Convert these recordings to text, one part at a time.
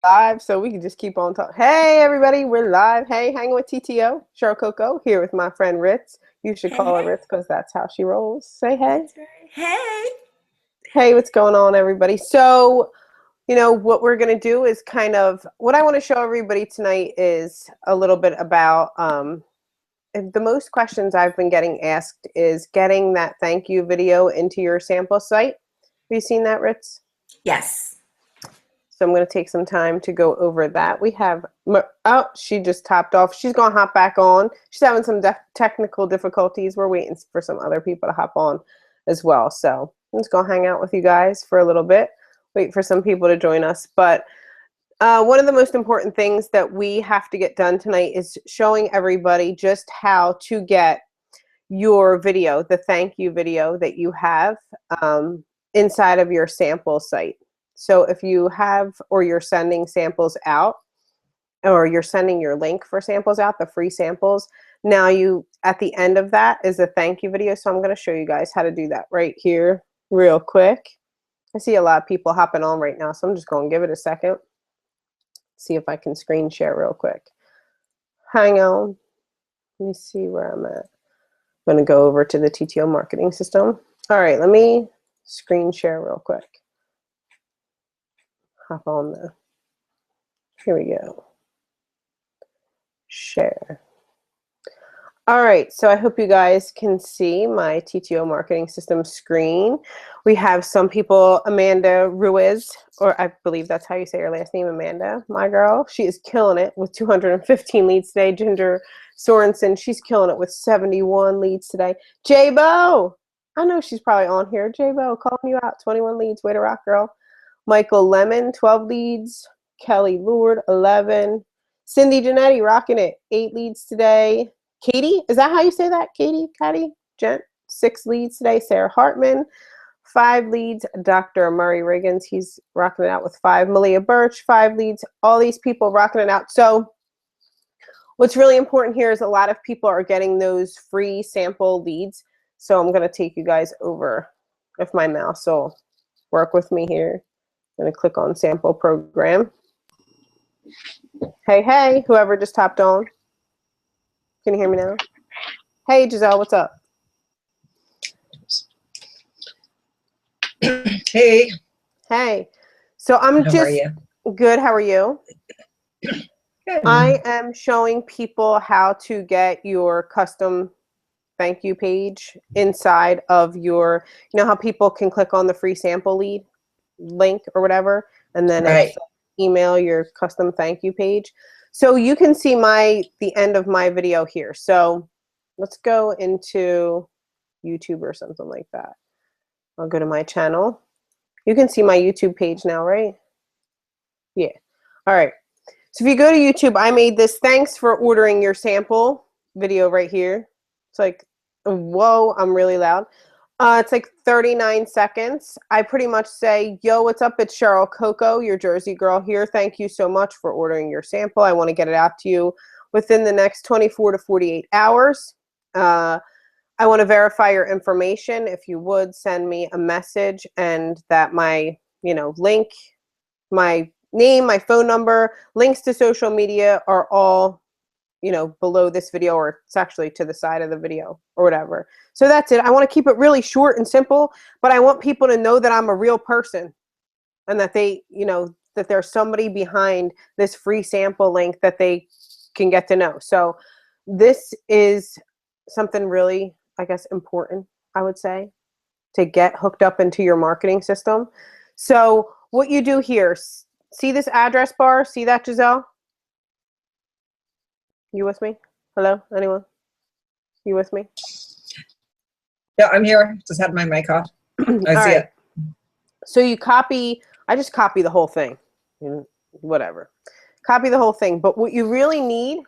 Live, so we can just keep on talking. Hey, everybody, we're live. Hey, hanging with TTO, Cheryl Coco, here with my friend Ritz. You should Hey, call her hey. Ritz because that's how she rolls. Say hey. That's right. Hey. Hey, what's going on, everybody? So, what we're going to do is kind of what I want to show everybody tonight is a little bit about the most questions I've been getting asked is getting that thank you video into your sample site. Have you seen that, Ritz? Yes. So I'm going to take some time to go over that. We have, oh, she just topped off. She's going to hop back on. She's having some technical difficulties. We're waiting for some other people to hop on as well. So I'm just going to hang out with you guys for a little bit, wait for some people to join us. But one of the most important things that we have to get done tonight is showing everybody just how to get your video, the thank you video that you have inside of your sample site. So if you have, or you're sending samples out, or you're sending your link for samples out, the free samples, now you, at the end of that is a thank you video. So I'm going to show you guys how to do that right here real quick. I see a lot of people hopping on right now, so I'm just going to give it a second. See if I can screen share real quick. Hang on. Let me see where I'm at. I'm going to go over to the TTO Marketing System. All right, let me screen share real quick. Hop on there. Here we go. Share. All right, so I hope you guys can see my TTO Marketing System screen. We have some people, Amanda Ruiz, or I believe that's how you say her last name, Amanda, my girl. She is killing it with 215 leads today. Ginger Sorensen, she's killing it with 71 leads today. J-Bo, I know she's probably on here. J-Bo, calling you out, 21 leads, way to rock, girl. Michael Lemon, 12 leads. Kelly Lord, 11. Cindy Janetti, rocking it, 8 leads today. Katie, is that how you say that? Katie, Gent, 6 leads today. Sarah Hartman, 5 leads. Dr. Murray Riggins, he's rocking it out with 5. Malia Birch, 5 leads. All these people rocking it out. So what's really important here is a lot of people are getting those free sample leads. So I'm going to take you guys over, if my mouse will work with me here. I'm going to click on sample program. Hey, hey, whoever just hopped on. Can you hear me now? Hey, Giselle, what's up? Hey. Hey. So I'm How just are you? good. How are you? Good. I am showing people how to get your custom thank you page inside of your, you know how people can click on the free sample lead link or whatever, and then Right. it's email your custom thank you page. So you can see the end of my video here. So let's go into YouTube or something like that. I'll go to my channel. You can see my YouTube page now, right? Yeah. All right. So if you go to YouTube, I made this thanks for ordering your sample video right here. It's like, whoa, I'm really loud. It's like 39 seconds. I pretty much say, yo, what's up? It's Cheryl Coco, your Jersey girl here. Thank you so much for ordering your sample. I want to get it out to you within the next 24 to 48 hours. I want to verify your information. If you would send me a message and that my, link, my name, my phone number, links to social media are all, below this video, or it's actually to the side of the video or whatever. So that's it. I want to keep it really short and simple, but I want people to know that I'm a real person and that they, that there's somebody behind this free sample link that they can get to know. So this is something really, I guess, important, I would say, to get hooked up into your marketing system. So what you do here, see this address bar? See that, Giselle? You with me? Hello, anyone? You with me? Yeah, I'm here. Just had my mic off. I see it. So you copy, I just copy the whole thing, whatever. Copy the whole thing. But what you really need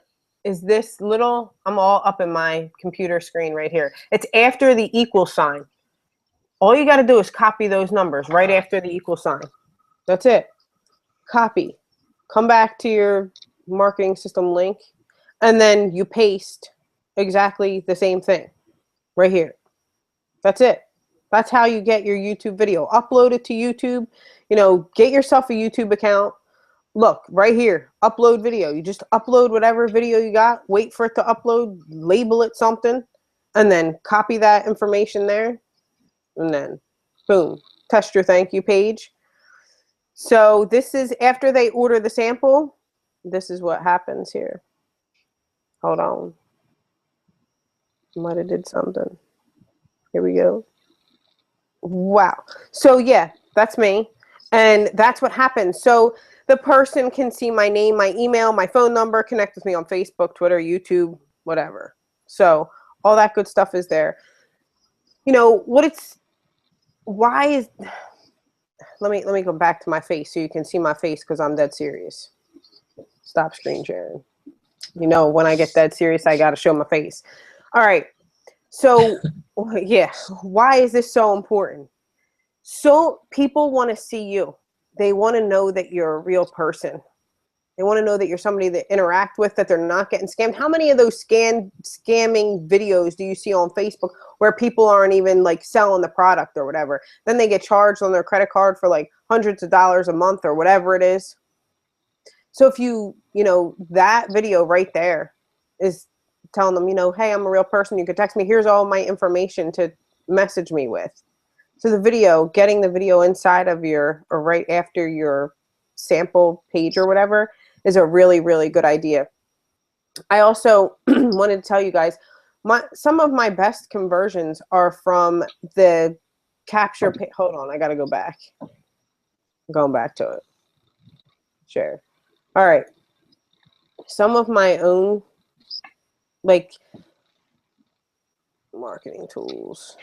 is this little, I'm all up in my computer screen right here. It's after the equal sign. All you got to do is copy those numbers right after the equal sign. That's it. Copy. Come back to your marketing system link, and then you paste exactly the same thing right here. That's it. That's how you get your YouTube video. Upload it to YouTube. Get yourself a YouTube account. Look, right here, upload video. You just upload whatever video you got, wait for it to upload, label it something, and then copy that information there, and then boom, test your thank you page. So this is after they order the sample, this is what happens here. Hold on. Might have did something. Here we go. Wow. So yeah, that's me. And that's what happens. So the person can see my name, my email, my phone number, connect with me on Facebook, Twitter, YouTube, whatever. So all that good stuff is there. You know, why is, let me go back to my face so you can see my face because I'm dead serious. Stop screen sharing. You know, when I get dead serious, I got to show my face. All right. So yeah, why is this so important? So people want to see you. They want to know that you're a real person. They want to know that you're somebody that interact with, that they're not getting scammed. How many of those scamming videos do you see on Facebook where people aren't even like selling the product or whatever? Then they get charged on their credit card for like hundreds of dollars a month or whatever it is. So if you know, that video right there is telling them, you know, hey, I'm a real person. You can text me. Here's all my information to message me with. So the video, getting the video inside of your, or right after your sample page or whatever, is a really, really good idea. I also wanted to tell you guys, some of my best conversions are from the capture page. Hold on, I got to go back. I'm going back to it. Share. All right. Some of my own, like, marketing tools.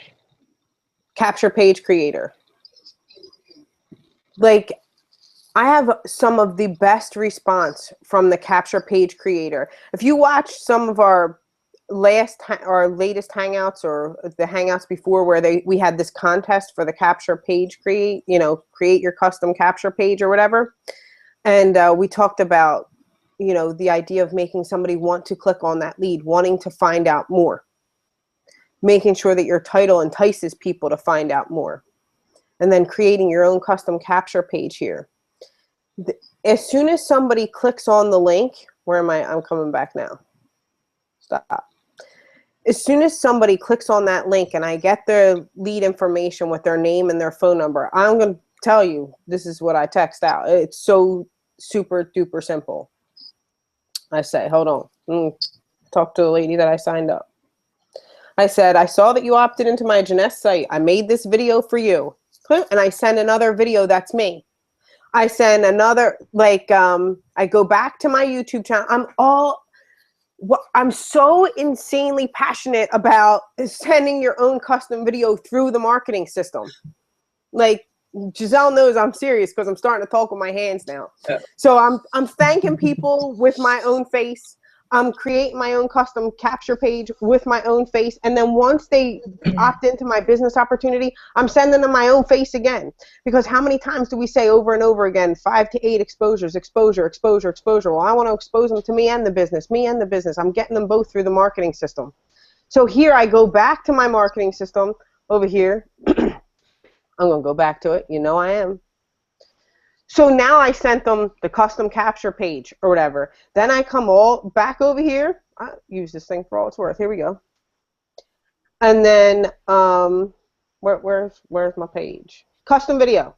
Capture page creator. Like, I have some of the best response from the capture page creator. If you watch some of our latest hangouts or the hangouts before where we had this contest for the capture page create your custom capture page or whatever. And we talked about, you know, the idea of making somebody want to click on that lead, wanting to find out more, making sure that your title entices people to find out more, and then creating your own custom capture page here. As soon as somebody clicks on the link, where am I? I'm coming back now. Stop. As soon as somebody clicks on that link and I get their lead information with their name and their phone number, I'm going to tell you, this is what I text out. It's so super duper simple. I say, hold on. Talk to the lady that I signed up. I said, I saw that you opted into my Jeunesse site. I made this video for you. And I send another video that's me. I send another, like, I go back to my YouTube channel. I'm so insanely passionate about sending your own custom video through the marketing system. Like, Giselle knows I'm serious because I'm starting to talk with my hands now. Yeah. So I'm thanking people with my own face. I'm creating my own custom capture page with my own face. And then once they opt into my business opportunity, I'm sending them my own face again. Because how many times do we say over and over again, 5 to 8 exposures, exposure, exposure, exposure? Well, I want to expose them to me and the business, I'm getting them both through the marketing system. So here I go back to my marketing system over here. I'm going to go back to it. You know I am. So now I sent them the custom capture page or whatever. Then I come all back over here. I use this thing for all it's worth. Here we go. And then where's my page? Custom video.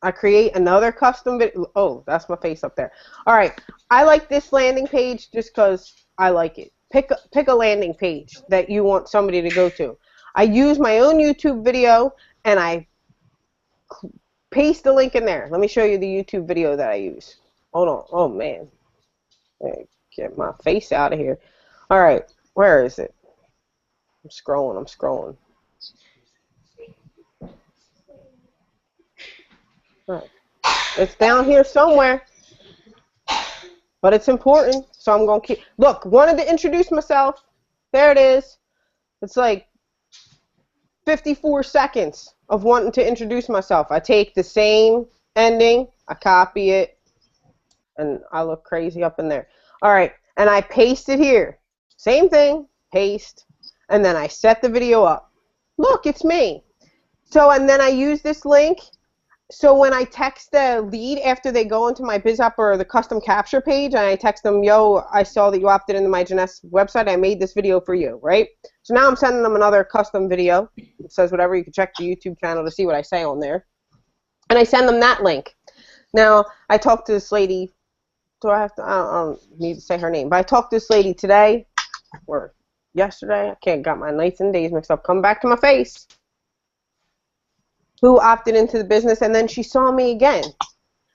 I create another custom video. Oh, that's my face up there. All right. I like this landing page just because I like it. Pick a landing page that you want somebody to go to. I use my own YouTube video and I paste the link in there. Let me show you the YouTube video that I use. Hold on. Oh, man. Get my face out of here. All right. Where is it? I'm scrolling. All right. It's down here somewhere. But it's important, so I'm going to keep. Look, wanted to introduce myself. There it is. It's like 54 seconds of wanting to introduce myself. I take the same ending, I copy it, and I look crazy up in there. All right, and I paste it here. Same thing, paste, and then I set the video up. Look, it's me. So, and then I use this link, so when I text the lead after they go into my BizUp or the custom capture page, and I text them, yo, I saw that you opted into my Jeunesse website. I made this video for you, right? So now I'm sending them another custom video. It says whatever. You can check the YouTube channel to see what I say on there. And I send them that link. Now, I talked to this lady. I don't need to say her name. But I talked to this lady today or yesterday. I can't got my nights and days mixed up. Come back to my face. Who opted into the business, and then she saw me again.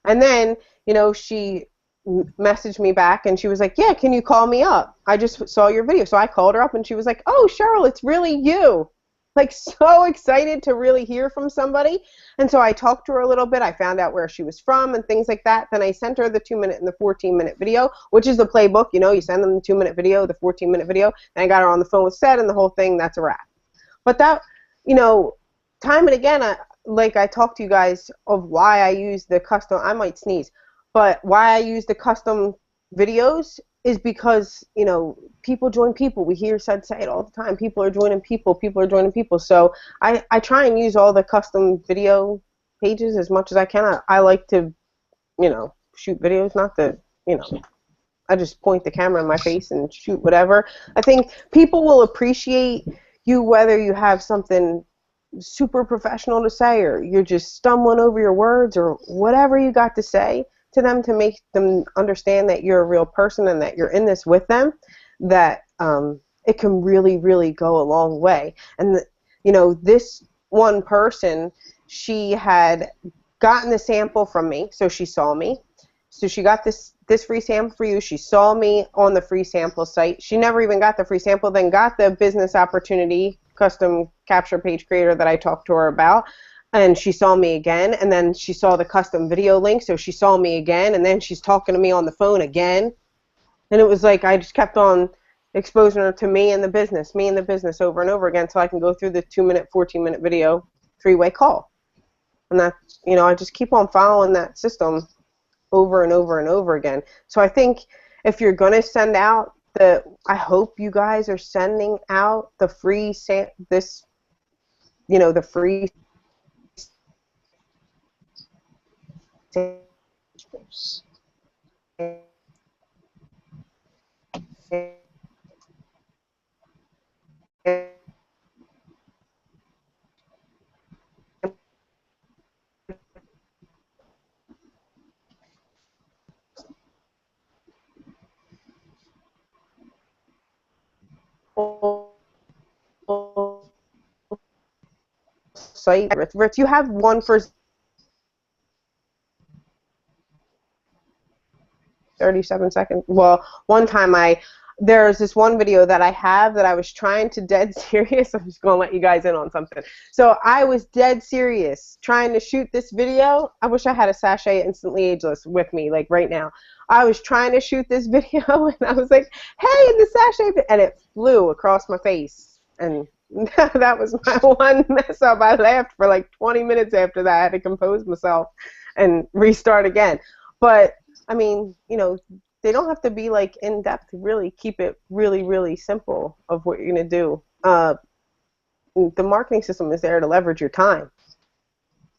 And then, you know, she messaged me back, and she was like, yeah, can you call me up? I just saw your video. So I called her up, and she was like, oh, Cheryl, it's really you. Like, so excited to really hear from somebody. And so I talked to her a little bit. I found out where she was from and things like that. Then I sent her the 2-minute and the 14-minute video, which is the playbook. You know, you send them the 2-minute video, the 14-minute video, and I got her on the phone with Seth, and the whole thing, that's a wrap. But that, you know, time and again, like I talked to you guys of why I use the custom, I might sneeze, but why I use the custom videos is because, you know, people join people. We hear Seth say it all the time. People are joining people. People are joining people. So I try and use all the custom video pages as much as I can. I like to, you know, shoot videos, not the, you know, I just point the camera in my face and shoot whatever. I think people will appreciate you whether you have something super professional to say or you're just stumbling over your words or whatever you got to say to them to make them understand that you're a real person and that you're in this with them, that it can really, really go a long way. And, you know, this one person, she had gotten the sample from me, so she saw me. So she got this free sample for you. She saw me on the free sample site. She never even got the free sample, then got the business opportunity custom capture page creator that I talked to her about. And she saw me again, and then she saw the custom video link, so she saw me again, and then she's talking to me on the phone again. And it was like I just kept on exposing her to me and the business over and over again so I can go through the 2-minute, 14-minute video 3-way call. And that, you know, I just keep on following that system over and over and over again. So I think if you're going to send out I hope you guys are sending out the free the free site. If you have one for 37 seconds. Well, one time there's this one video that I have that I was trying to dead serious. I'm just going to let you guys in on something. So I was dead serious trying to shoot this video. I wish I had a sachet Instantly Ageless with me, like right now. I was trying to shoot this video, and I was like, hey, the sachet, and it flew across my face. And that was my one mess up. I laughed for like 20 minutes after that. I had to compose myself and restart again. But I mean, you know, they don't have to be like in depth. Really keep it really, really simple of what you're going to do. The marketing system is there to leverage your time.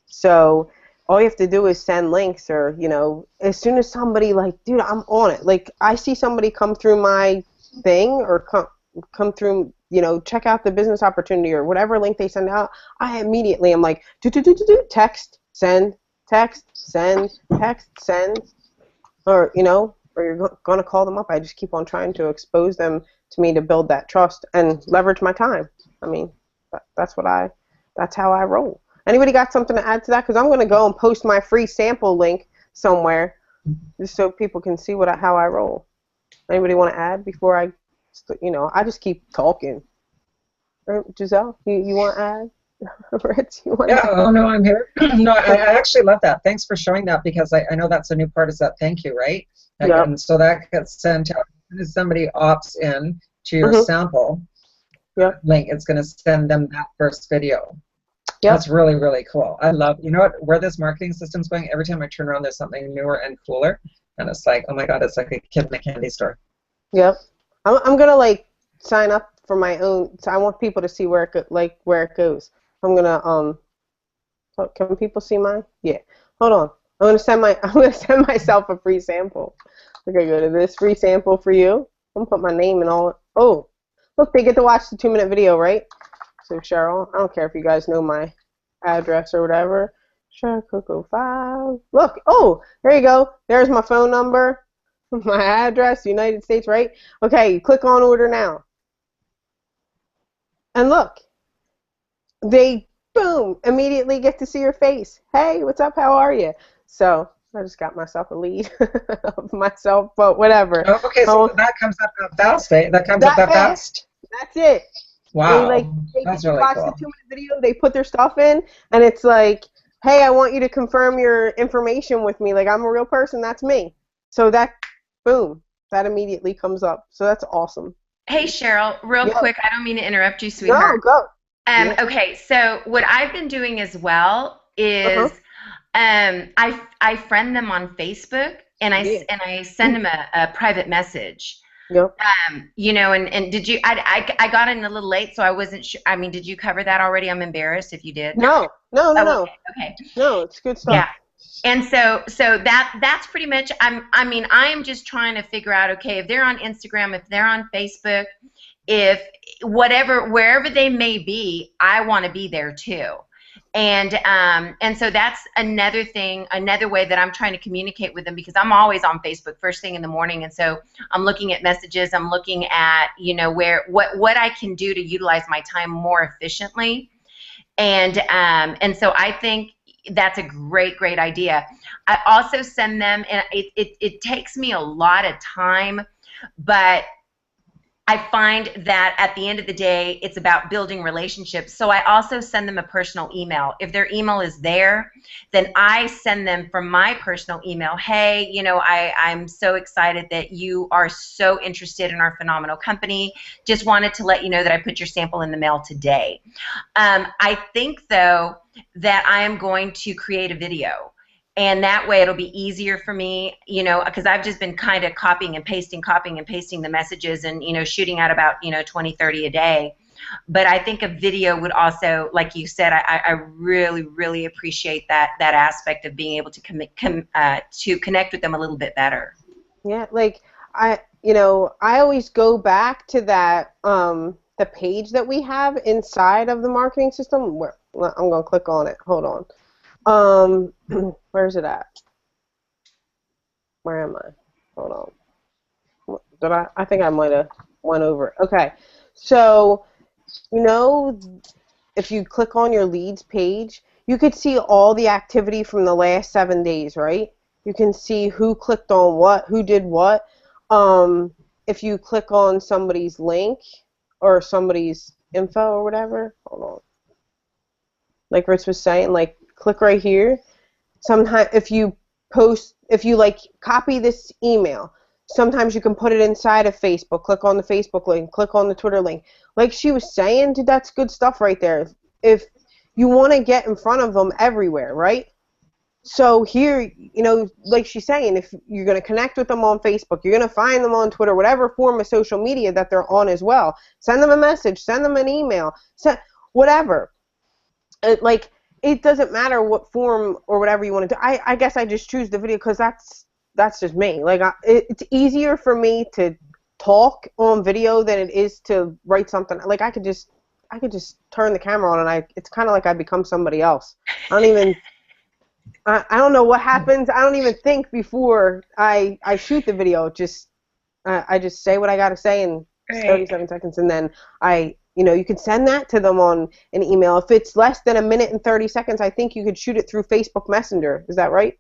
So all you have to do is send links, or, you know, as soon as somebody like, dude, I'm on it. Like I see somebody come through my thing or come through, you know, check out the business opportunity or whatever link they send out, I immediately am like, text, send, text, send, text, send. Or, you know, or you're going to call them up. I just keep on trying to expose them to me to build that trust and leverage my time. I mean, that's how I roll. Anybody got something to add to that? Because I'm going to go and post my free sample link somewhere just so people can see how I roll. Anybody want to add before I, you know, I just keep talking. Giselle, you want to add? Ritz, you want to add? Oh, no, I'm here. No, I actually love that. Thanks for showing that, because I know that's a new part, is that thank you, right? Yep. And so that gets sent out. As somebody opts in to your sample link, it's going to send them that first video. Yep. That's really, really cool. I love, you know what, where this marketing system's going, every time I turn around, there's something newer and cooler. And it's like, oh my God, it's like a kid in a candy store. Yep. I'm going to like sign up for my own. So I want people to see where it goes. I'm going to Oh, can people see mine? Yeah. Hold on. I'm gonna send myself a free sample. Okay, go to this free sample for you. I'm gonna put my name and all. Oh, look, they get to watch the 2-minute video, right? So Cheryl, I don't care if you guys know my address or whatever. Cheryl Coco 5. Look, oh, there you go. There's my phone number, my address, United States, right? Okay, click on order now. And look, they, boom, immediately get to see your face. Hey, what's up? How are you? So I just got myself a lead of myself, but whatever. Oh, okay, so that comes up that fast, eh? That comes up that fast? That's it. Wow, They that's really watch cool. the 2-minute video, they put their stuff in, and it's like, hey, I want you to confirm your information with me. Like, I'm a real person, that's me. So that, boom, that immediately comes up. So that's awesome. Hey, Cheryl, real quick, I don't mean to interrupt you, sweetheart. No, go. Okay, so what I've been doing as well is I friend them on Facebook, and I send them a private message. Yep. You know, and did you? I got in a little late, so I wasn't sure. I mean, did you cover that already? I'm embarrassed if you did. No. Okay. No, it's good stuff. Yeah. And so that's pretty much. I'm just trying to figure out. Okay, if they're on Instagram, if they're on Facebook, if wherever they may be, I want to be there too. And so that's another thing, another way that I'm trying to communicate with them, because I'm always on Facebook first thing in the morning, and so I'm looking at messages, I'm looking at, you know, what I can do to utilize my time more efficiently, and so I think that's a great idea. I also send them, and it takes me a lot of time, but I find that at the end of the day, it's about building relationships. So I also send them a personal email. If their email is there, then I send them from my personal email, hey, you know, I'm so excited that you are so interested in our phenomenal company. Just wanted to let you know that I put your sample in the mail today. I think, though, that I am going to create a video. And that way it'll be easier for me, you know, because I've just been kind of copying and pasting the messages, and, you know, shooting out about, you know, 20, 30 a day. But I think a video would also, like you said, I really appreciate that aspect of being able to connect with them a little bit better. Yeah, like I always go back to that the page that we have inside of the marketing system. Where I'm gonna click on it. Hold on. Where's it at? Where am I? Hold on. I think I might have went over it. Okay. So, you know, if you click on your leads page, you could see all the activity from the last 7 days, right? You can see who clicked on what, who did what. If you click on somebody's link or somebody's info or whatever, hold on. Like Rich was saying, like, click right here. Sometimes if you like copy this email, sometimes you can put it inside of Facebook. Click on the Facebook link, click on the Twitter link. Like she was saying, dude, that's good stuff right there. If you want to get in front of them everywhere, right? So here, you know, like she's saying, if you're going to connect with them on Facebook, you're going to find them on Twitter, whatever form of social media that they're on as well. Send them a message, send them an email, whatever. It doesn't matter what form or whatever you want to do. I guess I just choose the video because that's just me. Like it's easier for me to talk on video than it is to write something. Like I could just turn the camera on and it's kind of like I become somebody else. I don't know what happens. I don't even think before I shoot the video. I just say what I got to say in 37 seconds, and then you can send that to them on an email. If it's less than 1 minute and 30 seconds, I think you could shoot it through Facebook Messenger. Is that right?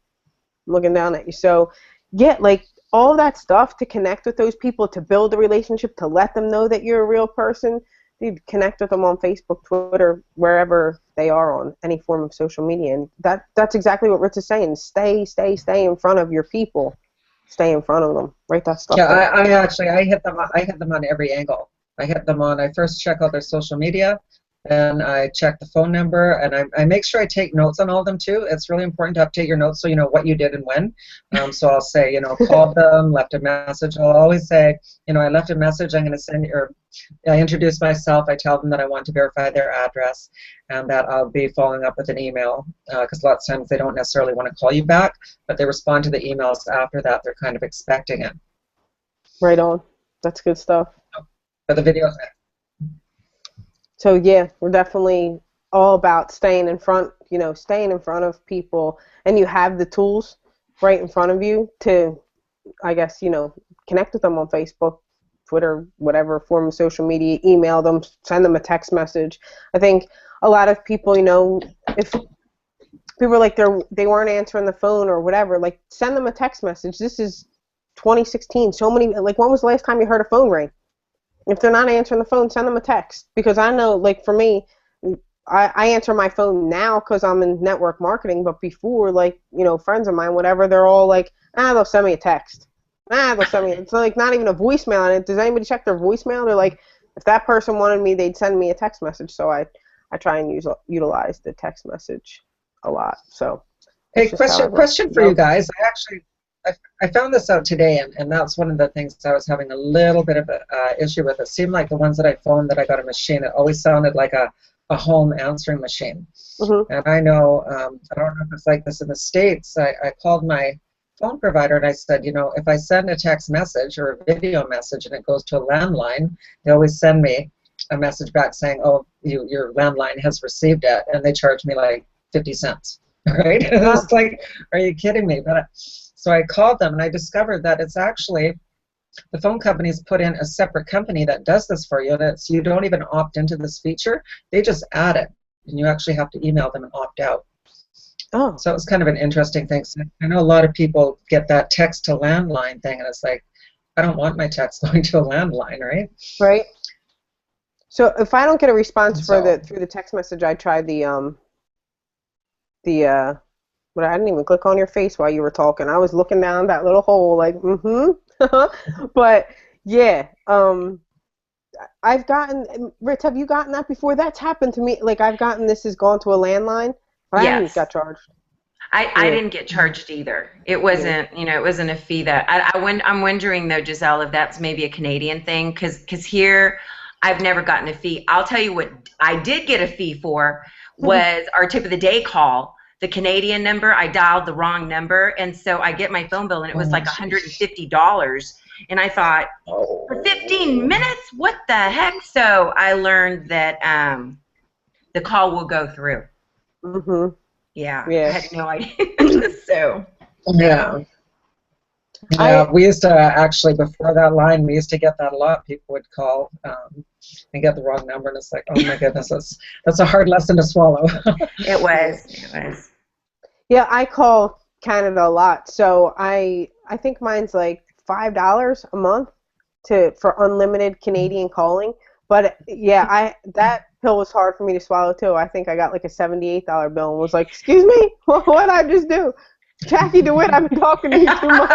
I'm looking down at you. So, yeah, like all that stuff to connect with those people, to build a relationship, to let them know that you're a real person. Dude, connect with them on Facebook, Twitter, wherever they are on any form of social media. And that's exactly what Rich is saying. Stay in front of your people. Stay in front of them. Write that stuff down. I hit them on every angle. I hit them on, I first check out their social media, Then I check the phone number, and I make sure I take notes on all of them too. It's really important to update your notes so you know what you did and when. So I'll say, called them, left a message. I'll always say, I left a message. I'm going to send you, or I introduce myself. I tell them that I want to verify their address and that I'll be following up with an email, because lots of times they don't necessarily want to call you back, but they respond to the emails after that. They're kind of expecting it. Right on. That's good stuff. But the videos. So yeah, we're definitely all about staying in front, staying in front of people, and you have the tools right in front of you to, I guess, connect with them on Facebook, Twitter, whatever form of social media, email them, send them a text message. I think a lot of people, if people are like they weren't answering the phone or whatever, like send them a text message. This is 2016. So many, like, when was the last time you heard a phone ring? If they're not answering the phone, send them a text. Because I know, like, for me, I answer my phone now because I'm in network marketing, but before, like, friends of mine, whatever, they're all like, they'll send me a text. They'll send me, it's like not even a voicemail on it. Does anybody check their voicemail? They're like, if that person wanted me, they'd send me a text message. So I try and utilize the text message a lot. So hey, question for you guys. I found this out today, and that's one of the things I was having a little bit of an issue with. It seemed like the ones that I phoned that I got a machine, it always sounded like a home answering machine. Mm-hmm. And I know, I don't know if it's like this in the States, I called my phone provider and I said, if I send a text message or a video message and it goes to a landline, they always send me a message back saying, oh, your landline has received it, and they charge me like 50 cents, right? It was like, are you kidding me? So I called them, and I discovered that it's actually the phone companies put in a separate company that does this for you, and you don't even opt into this feature. They just add it, and you actually have to email them and opt out. Oh. So it's kind of an interesting thing. So I know a lot of people get that text to landline thing, and it's like, I don't want my text going to a landline, right? Right. So if I don't get a response through the text message, I try but I didn't even click on your face while you were talking. I was looking down that little hole like, But, yeah, I've gotten, Ritz, have you gotten that before? That's happened to me. Like, I've gotten this has gone to a landline, but I haven't got charged. I didn't get charged either. It wasn't, it wasn't a fee that, I'm wondering, though, Giselle, if that's maybe a Canadian thing, because here I've never gotten a fee. I'll tell you what I did get a fee for was our tip of the day call. The Canadian number, I dialed the wrong number, and so I get my phone bill, and it was like $150. And I thought, for 15 minutes? What the heck? So I learned that the call will go through. Mm-hmm. Yeah, I had no idea. So. Yeah. Yeah, we used to actually, before that line, we used to get that a lot. People would call and get the wrong number, and it's like, oh my goodness, that's a hard lesson to swallow. It was. Yeah, I call Canada a lot, so I think mine's like $5 a month for unlimited Canadian calling. But yeah, that pill was hard for me to swallow too. I think I got like a $78 bill and was like, excuse me, what did I just do? Jackie DeWitt, I've been talking to you too much.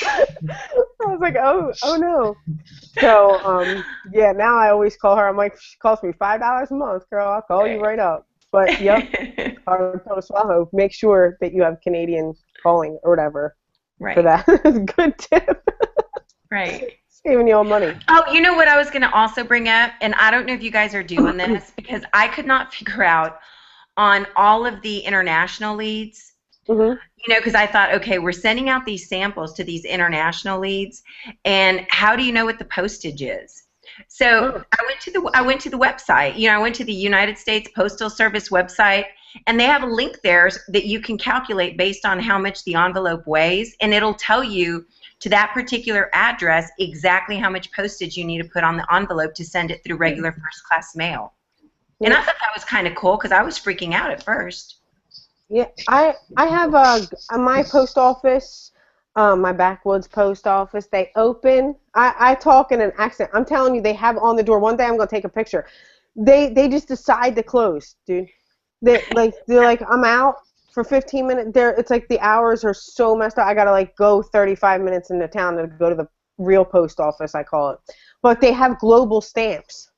I was like, oh no. So yeah, now I always call her. I'm like, she costs me $5 a month, girl. I'll call you right up. But yep, hard pill to swallow. Make sure that you have Canadian calling or whatever for that. Good tip. Right. Saving you all money. Oh, you know what I was going to also bring up, and I don't know if you guys are doing this, because I could not figure out on all of the international leads. Mm-hmm. Because I thought, okay, we're sending out these samples to these international leads, and how do you know what the postage is? So I went to the website. I went to the United States Postal Service website, and they have a link there that you can calculate based on how much the envelope weighs, and it'll tell you to that particular address exactly how much postage you need to put on the envelope to send it through regular first-class mail. And I thought that was kind of cool, because I was freaking out at first. Yeah, I have my post office, my backwoods post office. They open. I talk in an accent. I'm telling you, they have on the door. One day I'm gonna take a picture. They just decide to close, dude. They're like I'm out for 15 minutes. It's like the hours are so messed up. I gotta like go 35 minutes into town to go to the real post office, I call it. But they have global stamps.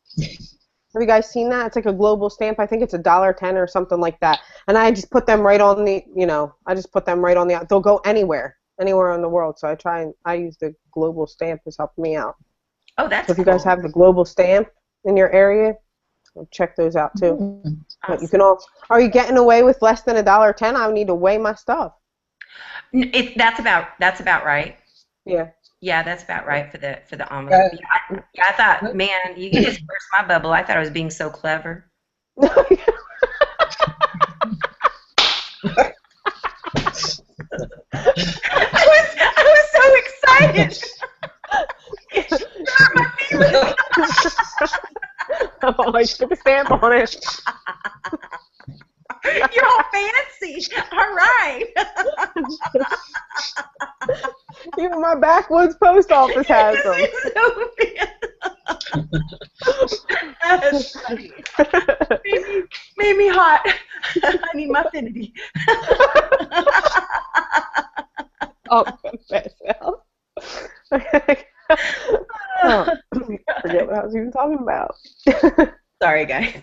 Have you guys seen that? It's like a global stamp. I think it's $1.10 or something like that. And I just put them right on the, they'll go anywhere in the world. So I use the global stamp. It's helping me out. Oh, that's So if you guys have the global stamp in your area, check those out too. Awesome. But you can also, are you getting away with less than $1.10? I need to weigh my stuff. That's about right. Yeah. Yeah, that's about right for the envelope. Yeah, I thought, man, you just burst my bubble. I thought I was being so clever. I was so excited. My feelings. Oh, I took a stamp on it. You're all fancy. All right. Even my backwoods post office has them. That's funny. Made me hot. I need my affinity. Oh, confess out. Oh, forget what I was even talking about. Sorry, guys.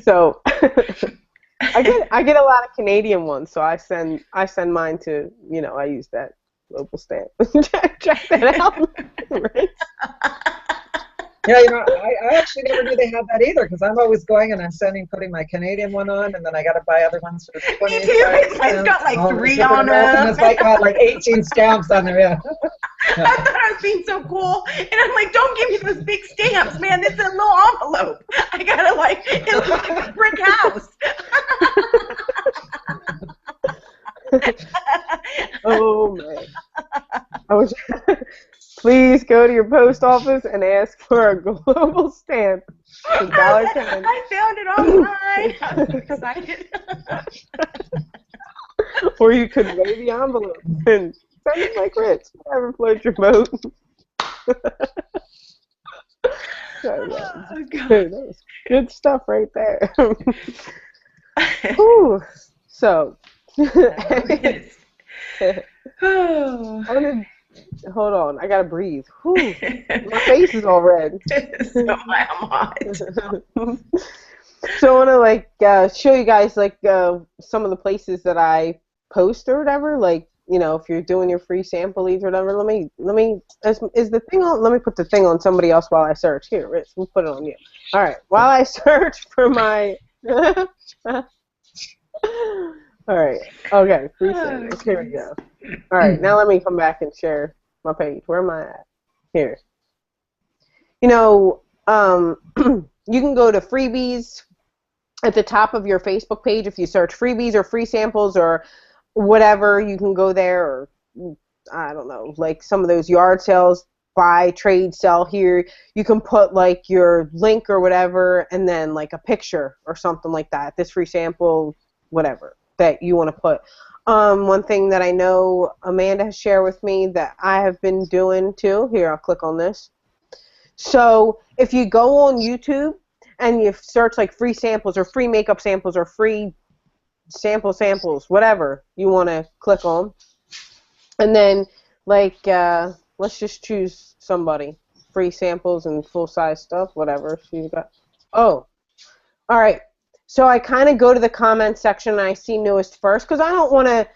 So I get a lot of Canadian ones, so I send mine to, I use that local stamp. Check that out. Right? Yeah, I actually never knew they had that either, because I'm always going and I'm putting my Canadian one on, and then I got to buy other ones for 20 Me too. Mine's got like 3 on them. And it's like 18 stamps on there, yeah. I thought I was being so cool, and I'm like, don't give me those big stamps, man. This is a little envelope. I gotta it looks like a brick house. Oh man! Please go to your post office and ask for a global stamp. $1.10. I found it online. I was excited. Or you could weigh the envelope and send it like Rich. Whatever floats your boat. That was good stuff right there. Whew. So, hold on, I gotta breathe. Whew. My face is all red. So I'm hot. So I want to show you guys some of the places that I post or whatever. If you're doing your free sample leads or whatever, let me is the thing on? Let me put the thing on somebody else while I search. Here, Rich, we'll put it on you. All right, while I search for my. All right. Okay. Free samples. Here we go. All right. Now let me come back and share my page. Where am I at? Here. You can go to freebies at the top of your Facebook page. If you search freebies or free samples or whatever, you can go there. Or I don't know, like some of those yard sales, buy, trade, sell here. You can put your link or whatever, and then a picture or something like that. This free sample, whatever that you want to put. One thing that I know Amanda has shared with me that I have been doing too. Here, I'll click on this. So if you go on YouTube and you search free samples or free makeup samples or free samples, whatever you want to click on, and then let's just choose somebody. Free samples and full-size stuff, whatever she's got. Oh, all right. So I kind of go to the comment section and I see newest first, because I don't want to,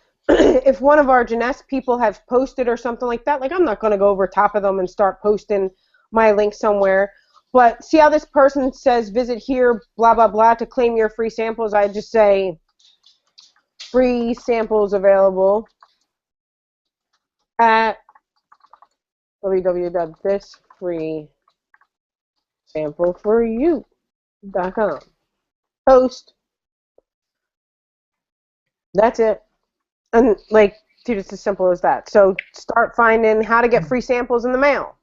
if one of our Jeunesse people have posted or something like that, I'm not going to go over top of them and start posting my link somewhere. But see how this person says, visit here, blah, blah, blah, to claim your free samples? I just say, free samples available at www.thisfreesampleforyou.com. Post. That's it. And dude, it's as simple as that. So start finding how to get free samples in the mail.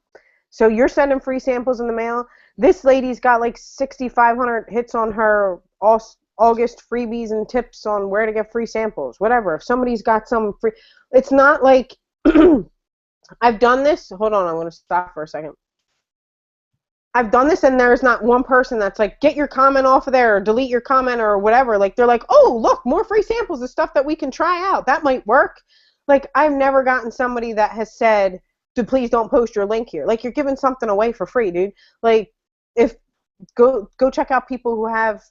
So you're sending free samples in the mail. This lady's got 6,500 hits on her August freebies and tips on where to get free samples. Whatever. If somebody's got some free, it's not like I've done this. Hold on, I'm going to stop for a second. I've done this, and there's not one person that's get your comment off of there or delete your comment or whatever. They're oh, look, more free samples of stuff that we can try out. That might work. I've never gotten somebody that has said, please don't post your link here. You're giving something away for free, dude. If go check out people who have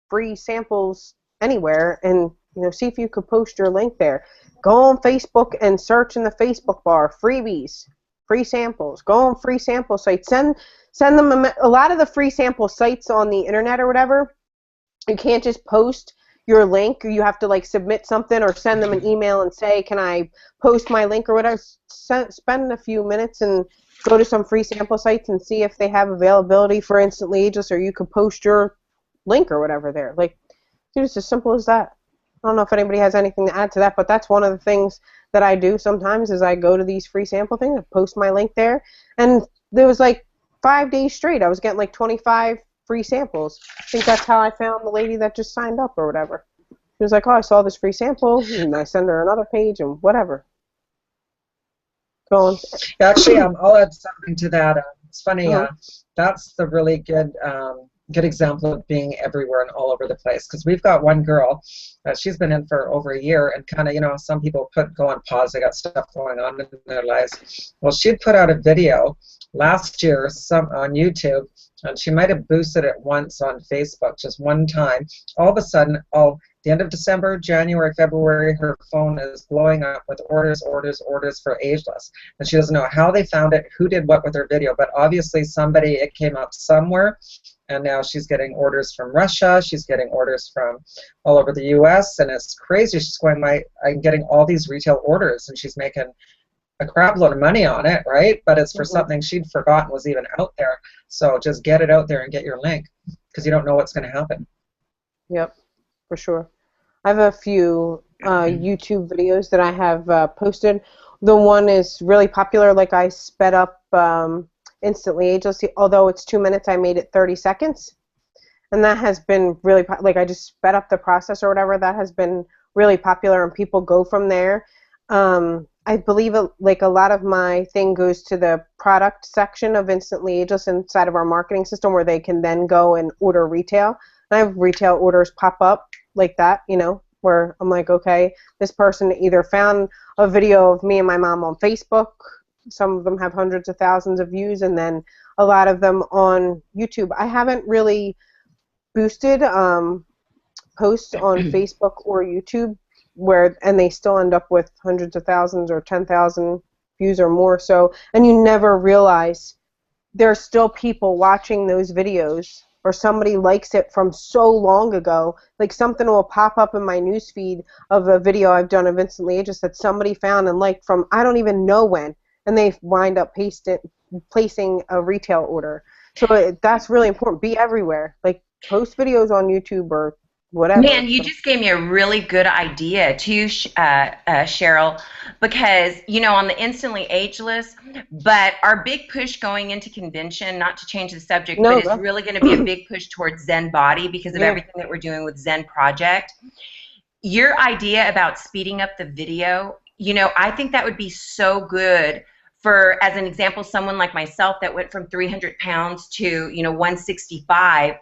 free samples anywhere, and see if you could post your link there. Go on Facebook and search in the Facebook bar freebies, free samples. Go on free sample sites. Send them a lot of the free sample sites on the internet or whatever. You can't just post your link, or you have to like submit something or send them an email and say, can I post my link or whatever. Spend a few minutes and go to some free sample sites and see if they have availability for Instantly Ageless, or you could post your link or whatever there. Like, dude, it's as simple as that. I don't know if anybody has anything to add to that, but that's one of the things that I do sometimes is I go to these free sample things, I post my link there, and there was like 5 days straight I was getting like 25 free samples. I think that's how I found the lady that just signed up or whatever. She was like, oh, I saw this free sample, and I send her another page and whatever. Go on. Actually, I'll add something to that. It's funny, that's the really good example of being everywhere and all over the place, because we've got one girl that she's been in for over a year, and kind of, some people go on pause, they got stuff going on in their lives. Well, she'd put out a video last year on YouTube, and she might have boosted it once on Facebook, just one time. All of a sudden, the end of December, January, February, her phone is blowing up with orders for Ageless. And she doesn't know how they found it, who did what with her video, but obviously it came up somewhere, and now she's getting orders from Russia, she's getting orders from all over the US, and it's crazy. She's going, I'm getting all these retail orders, and she's making a crap load of money on it, right? But it's for something she'd forgotten was even out there. So just get it out there and get your link, because you don't know what's going to happen. Yep, for sure. I have a few YouTube videos that I have posted. The one is really popular. Like, I sped up Instantly Ageless. Although it's 2 minutes, I made it 30 seconds. And that has been really, I just sped up the process or whatever. That has been really popular, and people go from there. I believe a lot of my thing goes to the product section of Instantly Ageless inside of our marketing system, where they can then go and order retail. And I have retail orders pop up like that, where I'm like, okay, this person either found a video of me and my mom on Facebook. Some of them have hundreds of thousands of views, and then a lot of them on YouTube. I haven't really boosted posts on Facebook or YouTube, and they still end up with hundreds of thousands or 10,000 views or more. So, and you never realize there's still people watching those videos, or somebody likes it from so long ago. Like, something will pop up in my newsfeed of a video I've done of Instantly Ageless that somebody found and liked from I don't even know when, and they wind up placing a retail order. So that's really important. Be everywhere. Like, post videos on YouTube or whatever. Man, you just gave me a really good idea too, Cheryl, because, on the Instantly Ageless, but our big push going into convention, not to change the subject, but it's really going to be a big push towards Zen Body because of everything that we're doing with Zen Project. Your idea about speeding up the video, I think that would be so good for, as an example, someone like myself that went from 300 pounds to, 165,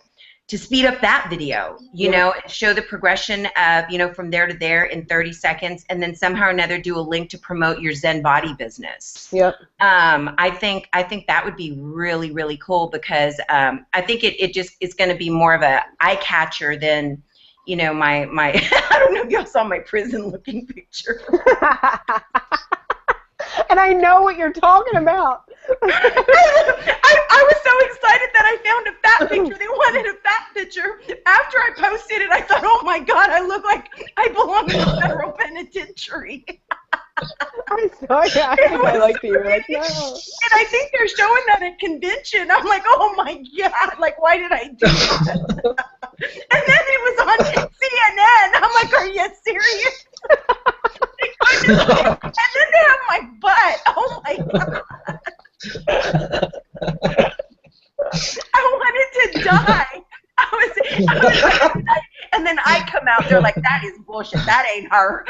to speed up that video, and show the progression of, from there to there in 30 seconds, and then somehow or another do a link to promote your Zen Body business. Yep. I think that would be really, really cool, because I think it's going to be more of a eye catcher than, my I don't know if y'all saw my prison looking picture. And I know what you're talking about. I was so excited that I found a fat picture. They wanted a fat picture. After I posted it, I thought, oh my God, I look like I belong in the federal penitentiary. I saw you. I like you. Like, no. And I think they're showing that at convention. I'm like, oh my God, like, why did I do that? And then it was on CNN. I'm like, are you serious? And then they have my butt. Oh my God. I wanted to die. And then I come out, they're like, that is bullshit. That ain't her.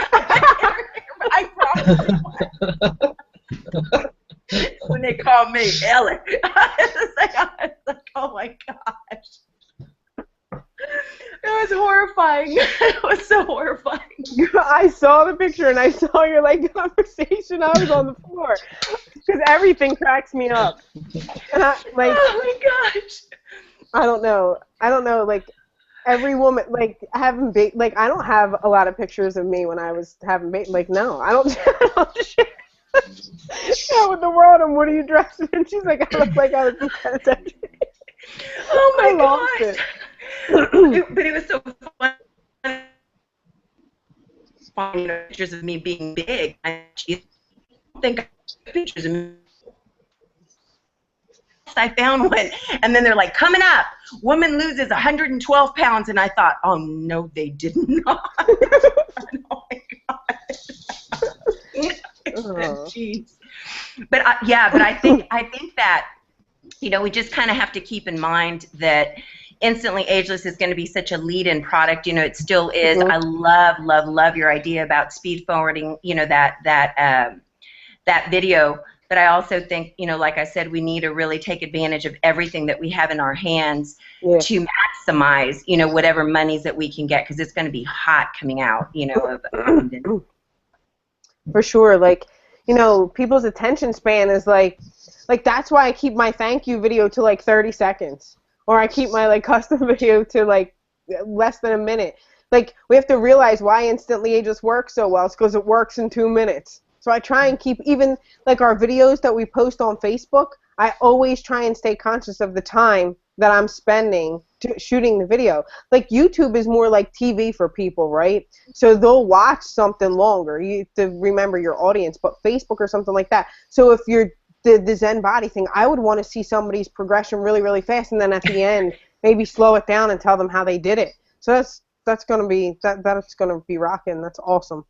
I promise. When they call me Ellen, I was like, oh my gosh. It was horrifying. It was so horrifying. I saw the picture and I saw your conversation. I was on the floor because everything cracks me up. And oh my gosh. I don't know. Like every woman, like having like I don't have a lot of pictures of me when I was having like no, I don't. I don't share that with the world. And what are you dressed in? And she's like, I look like I was in penitentiary. Oh my gosh! But it was so fun. Pictures of me being big. I think I have pictures of me. I found one, and then they're like, coming up, woman loses 112 pounds, and I thought, oh no, they did not. Oh my God. Jeez. But I think that, you know, we just kind of have to keep in mind that Instantly Ageless is going to be such a lead-in product. You know, it still is. I love your idea about speed forwarding, you know, that video. But I also think, you know, like I said, we need to really take advantage of everything that we have in our hands to maximize, you know, whatever monies that we can get, because it's going to be hot coming out, you know. For sure. Like, you know, people's attention span is like that's why I keep my thank you video to like 30 seconds. Or I keep my like custom video to like less than a minute. Like, we have to realize why Instantly Ageless works so well. It's because it works in 2 minutes. So I try and keep, even like our videos that we post on Facebook, I always try and stay conscious of the time that I'm spending shooting the video. Like, YouTube is more like TV for people, right? So they'll watch something longer. You have to remember your audience, but Facebook or something like that. So if you're the Zen body thing, I would want to see somebody's progression really, really fast, and then at the end maybe slow it down and tell them how they did it. So that's gonna be that's gonna be rocking. That's awesome.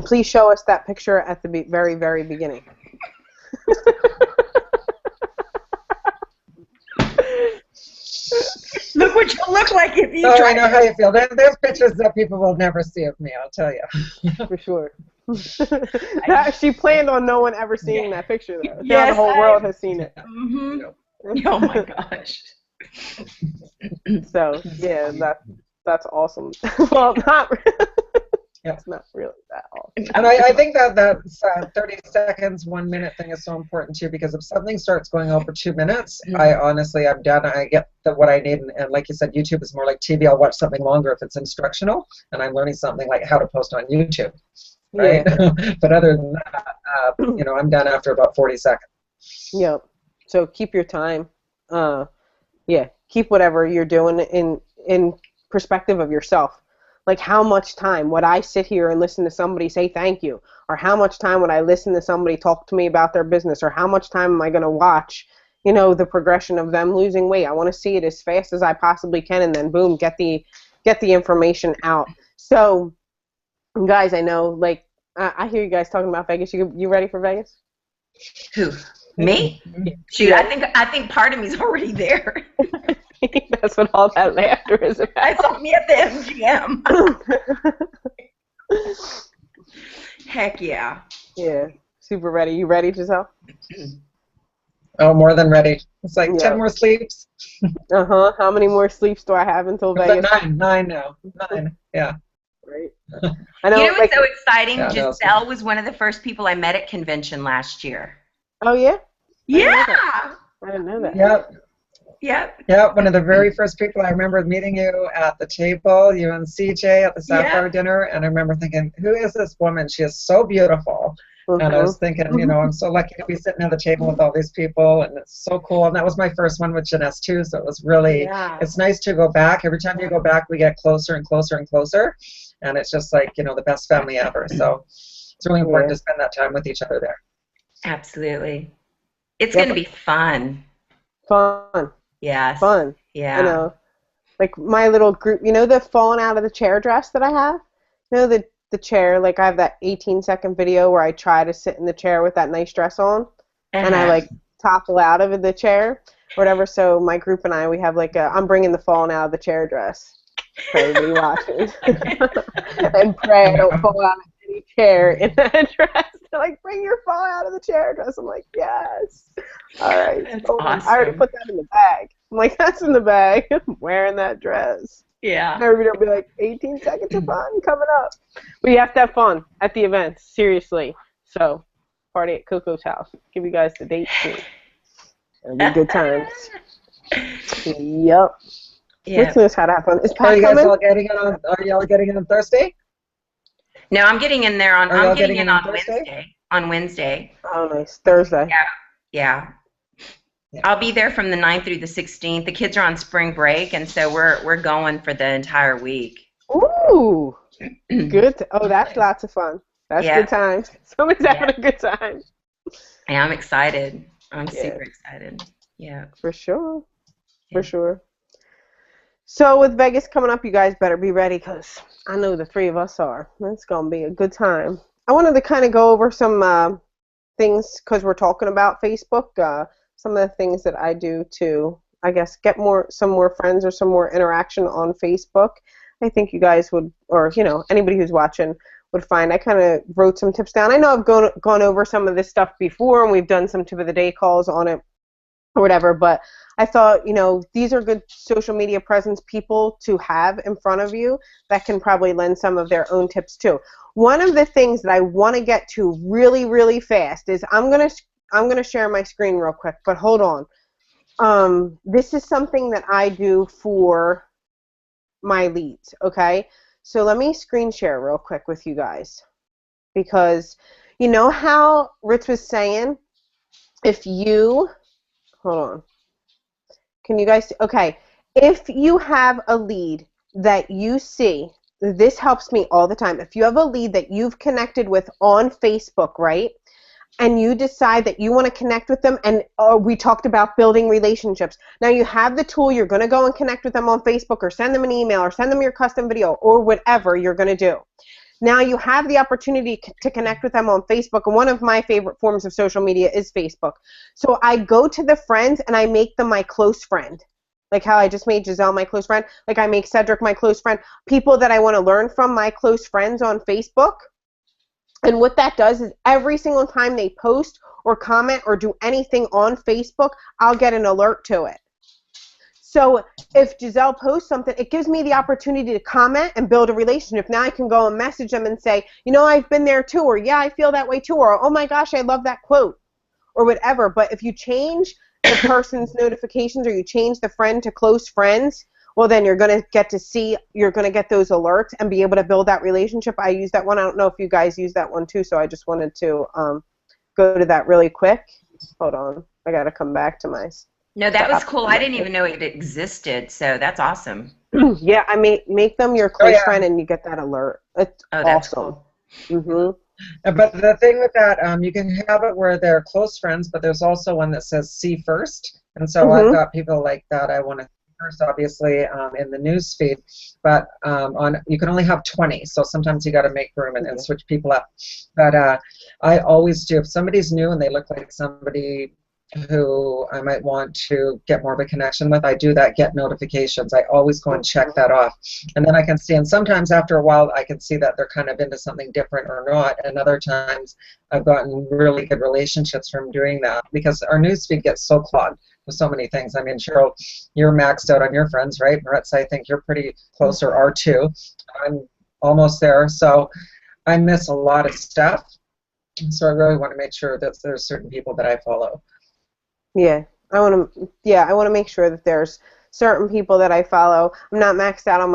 Please show us that picture at the very, very beginning. Look what you look like if you try. I know how you feel. There's pictures that people will never see of me, I'll tell you. For sure. She planned on no one ever seeing that picture, though. Yes, now the whole world has seen it. Oh my gosh. So yeah, that's awesome. Well, not really. It's not really that awesome. And I think that 30 seconds, 1 minute thing is so important too, because if something starts going over 2 minutes, I honestly, I'm done. I get what I need, and like you said, YouTube is more like TV. I'll watch something longer if it's instructional, and I'm learning something like how to post on YouTube. Right? Yeah. But other than that, you know, I'm done after about 40 seconds. Yeah. So keep your time. Keep whatever you're doing in perspective of yourself. Like, how much time would I sit here and listen to somebody say thank you? Or how much time would I listen to somebody talk to me about their business? Or how much time am I going to watch, you know, the progression of them losing weight? I want to see it as fast as I possibly can, and then boom, get the information out. So, guys, I know, like, I hear you guys talking about Vegas. You ready for Vegas? Who? Me? Shoot, yeah. I think part of me's already there. That's what all that laughter is about. I saw me at the MGM. Heck yeah. Yeah, super ready. You ready, Giselle? Oh, more than ready. It's like 10 more sleeps. How many more sleeps do I have until Vegas? Nine now. 9. Yeah. Right. I know. You know what's so exciting? Yeah, Giselle was one of the first people I met at convention last year. Oh yeah. I didn't know that. Yep. Yep. Yeah, one of the very first people I remember meeting you at the table, you and CJ at the Sapphire dinner, and I remember thinking, who is this woman? She is so beautiful. And I was thinking, you know, I'm so lucky to be sitting at the table with all these people, and it's so cool. And that was my first one with Jeunesse too, so it was really, it's nice to go back. Every time you go back, we get closer and closer and closer, and it's just like, you know, the best family ever. So it's really important to spend that time with each other there. Absolutely. It's going to be fun. Fun. Yes. Fun. Yeah. You know, like my little group, you know, the falling out of the chair dress that I have? You know, the chair, like I have that 18-second video where I try to sit in the chair with that nice dress on, and I like topple out of the chair, whatever. So my group and I, we have like I'm bringing the falling out of the chair dress for everybody watching. And pray I don't fall out of any chair in that dress. They're like, bring your fall out of the chair dress. I'm like, yes. All right. Awesome. I already put that in the bag. I'm like, that's in the bag. I'm wearing that dress. Yeah. Everybody will be like, 18 seconds of fun coming up. But you have to have fun at the events, seriously. So, party at Coco's house. Give you guys the date soon. It'll be good times. Yep. Yeah. Which knows how to have fun. Is Pat Are you guys coming? all getting in on? Are y'all getting in on Thursday? No, I'm getting in there on. Are I'm y'all getting getting in in on on Thursday? Wednesday. On Wednesday. Oh, nice. Thursday. Yeah. Yeah. I'll be there from the 9th through the 16th. The kids are on spring break, and so we're going for the entire week. Ooh, good. Oh, that's lots of fun. That's Yeah. good times. Somebody's having a good time. Yeah, I'm excited. I'm Yeah. super excited. Yeah. For sure. Yeah. For sure. So with Vegas coming up, you guys better be ready because I know the three of us are. It's going to be a good time. I wanted to kind of go over some things because we're talking about Facebook. Some of the things that I do to, I guess, get some more friends or some more interaction on Facebook. I think you guys would, or anybody who's watching would find. I kind of wrote some tips down. I know I've gone over some of this stuff before, and we've done some tip of the day calls on it or whatever, but I thought, these are good social media presence people to have in front of you that can probably lend some of their own tips too. One of the things that I want to get to really, really fast is I'm gonna share my screen real quick, but hold on. This is something that I do for my leads, okay? So let me screen share real quick with you guys because you know how Rich was saying hold on. Can you guys, okay, if you have a lead that you see, this helps me all the time. If you have a lead that you've connected with on Facebook, right, and you decide that you want to connect with them, and we talked about building relationships. Now you have the tool, you're going to go and connect with them on Facebook or send them an email or send them your custom video or whatever you're going to do. Now you have the opportunity to connect with them on Facebook, and one of my favorite forms of social media is Facebook. So I go to the friends and I make them my close friend. Like how I just made Giselle my close friend. Like I make Cedric my close friend. People that I want to learn from, my close friends on Facebook. And what that does is every single time they post or comment or do anything on Facebook, I'll get an alert to it. So if Giselle posts something, it gives me the opportunity to comment and build a relationship. Now I can go and message them and say, I've been there too, or yeah, I feel that way too, or oh my gosh, I love that quote, or whatever. But if you change the person's notifications or you change the friend to close friends, well, then you're going to get those alerts and be able to build that relationship. I use that one. I don't know if you guys use that one too, so I just wanted to go to that really quick. Hold on. I got to come back to my... No, that was cool. I didn't even know it existed, so that's awesome. Yeah, I make them your close friend and you get that alert. It's that's awesome. Cool. Mm-hmm. But the thing with that, you can have it where they're close friends, but there's also one that says see first. And so I've got people like that I want to see first, obviously, in the news feed. But you can only have 20, so sometimes you got to make room and switch people up. But I always do. If somebody's new and they look like somebody who I might want to get more of a connection with, I do that get notifications. I always go and check that off. And then I can see, and sometimes after a while I can see that they're kind of into something different or not, and other times I've gotten really good relationships from doing that because our newsfeed gets so clogged with so many things. I mean, Cheryl, you're maxed out on your friends, right? Maritza, I think you're pretty close or are too. I'm almost there, so I miss a lot of stuff. So I really want to make sure that there's certain people that I follow. Yeah, I want to make sure that there's certain people that I follow. I'm not maxed out on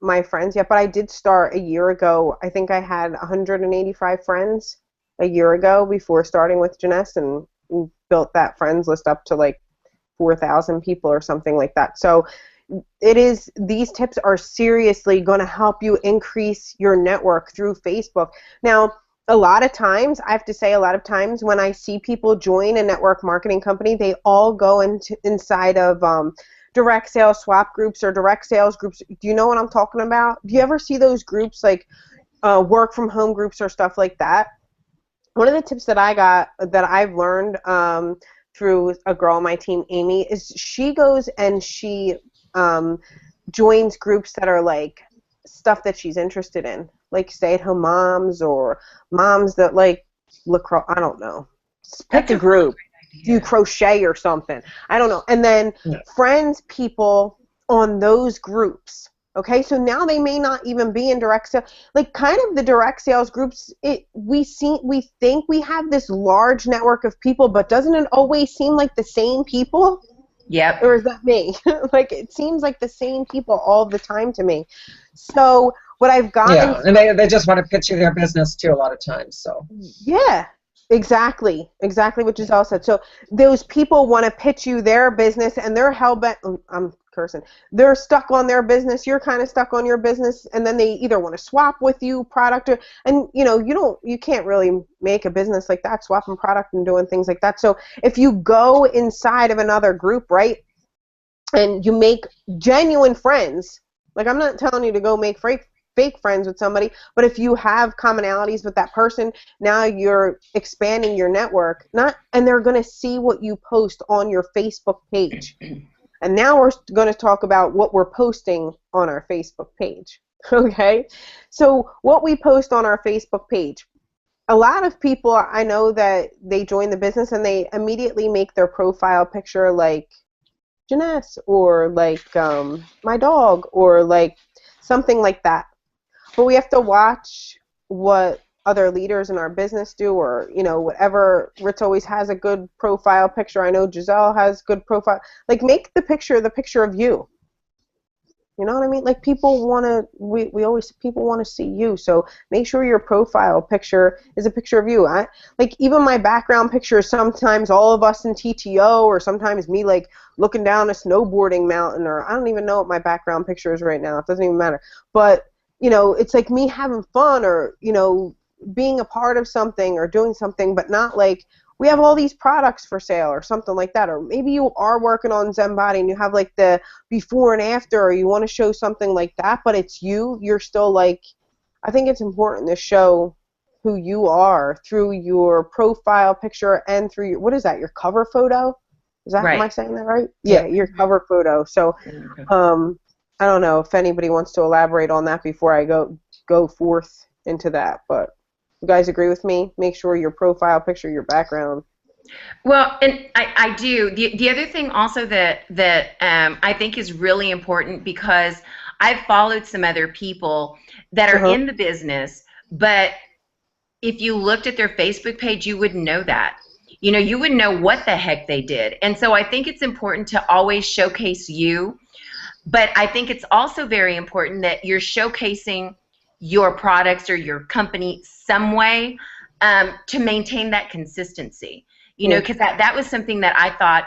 my friends yet, but I did start a year ago. I think I had 185 friends a year ago before starting with Janess, and built that friends list up to like 4,000 people or something like that. So these tips are seriously going to help you increase your network through Facebook. Now, a lot of times when I see people join a network marketing company, they all go inside of direct sales swap groups or direct sales groups. Do you know what I'm talking about? Do you ever see those groups, like work from home groups or stuff like that? One of the tips that I've learned through a girl on my team, Amy, is she goes and she joins groups that are like stuff that she's interested in, like stay-at-home moms or moms that like lacrosse. I don't know. Pick a group. Do crochet or something. I don't know. And then friends people on those groups. Okay, so now they may not even be in direct sales. Like kind of the direct sales groups, we think we have this large network of people, but doesn't it always seem like the same people? Yep. Or is that me? Like, it seems like the same people all the time to me. So what I've gotten... Yeah, and they just want to pitch you their business too a lot of times. So Yeah, exactly what Giselle said. So those people want to pitch you their business, and they're hell-bent... I'm cursing. They're stuck on their business. You're kind of stuck on your business, and then they either want to swap with you product, and you can't really make a business like that, swapping product and doing things like that. So if you go inside of another group, right, and you make genuine friends, like, I'm not telling you to go make fake friends with somebody, but if you have commonalities with that person, now you're expanding your network, and they're going to see what you post on your Facebook page. And now we're going to talk about what we're posting on our Facebook page. Okay? So what we post on our Facebook page, a lot of people, I know that they join the business and they immediately make their profile picture like Janess, or like my dog, or like something like that. But we have to watch what other leaders in our business do, or whatever. Ritz always has a good profile picture. I know Giselle has good profile. Like, make the picture of you. You know what I mean? Like, people want to, people want to see you. So make sure your profile picture is a picture of you. Like, even my background picture is sometimes all of us in TTO, or sometimes me like looking down a snowboarding mountain, or I don't even know what my background picture is right now. It doesn't even matter. But it's like me having fun, or being a part of something or doing something, but not like we have all these products for sale or something like that. Or maybe you are working on ZenBody and you have like the before and after, or you want to show something like that, but it's you're still like, I think it's important to show who you are through your profile picture and through your, what is that, your cover photo? Is that, Right. Am I saying that right? Yeah, your cover photo. So, I don't know if anybody wants to elaborate on that before I go forth into that, but you guys agree with me? Make sure your profile picture, your background. Well, and I do. The other thing also that I think is really important, because I've followed some other people that are in the business, but if you looked at their Facebook page, you wouldn't know that. You wouldn't know what the heck they did. And so I think it's important to always showcase you. But I think it's also very important that you're showcasing your products or your company some way to maintain that consistency. Because that was something that I thought,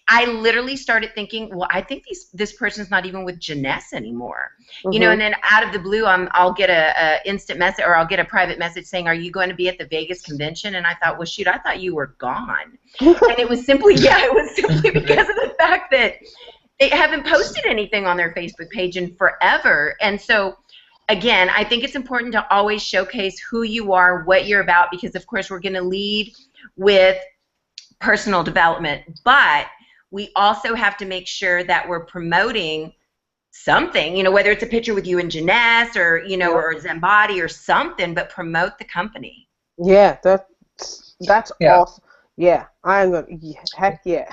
I literally started thinking, well, I think this person's not even with Janess anymore. And then out of the blue, I'll get a instant message, or I'll get a private message saying, are you going to be at the Vegas convention? And I thought, well, shoot, I thought you were gone. And it was simply because of the fact that they haven't posted anything on their Facebook page in forever. And so, again, I think it's important to always showcase who you are, what you're about, because, of course, we're going to lead with personal development. But we also have to make sure that we're promoting something, whether it's a picture with you and Janess, or, or ZenBody or something, but promote the company. Yeah, that's awesome. Yeah, I'm going to, heck yeah.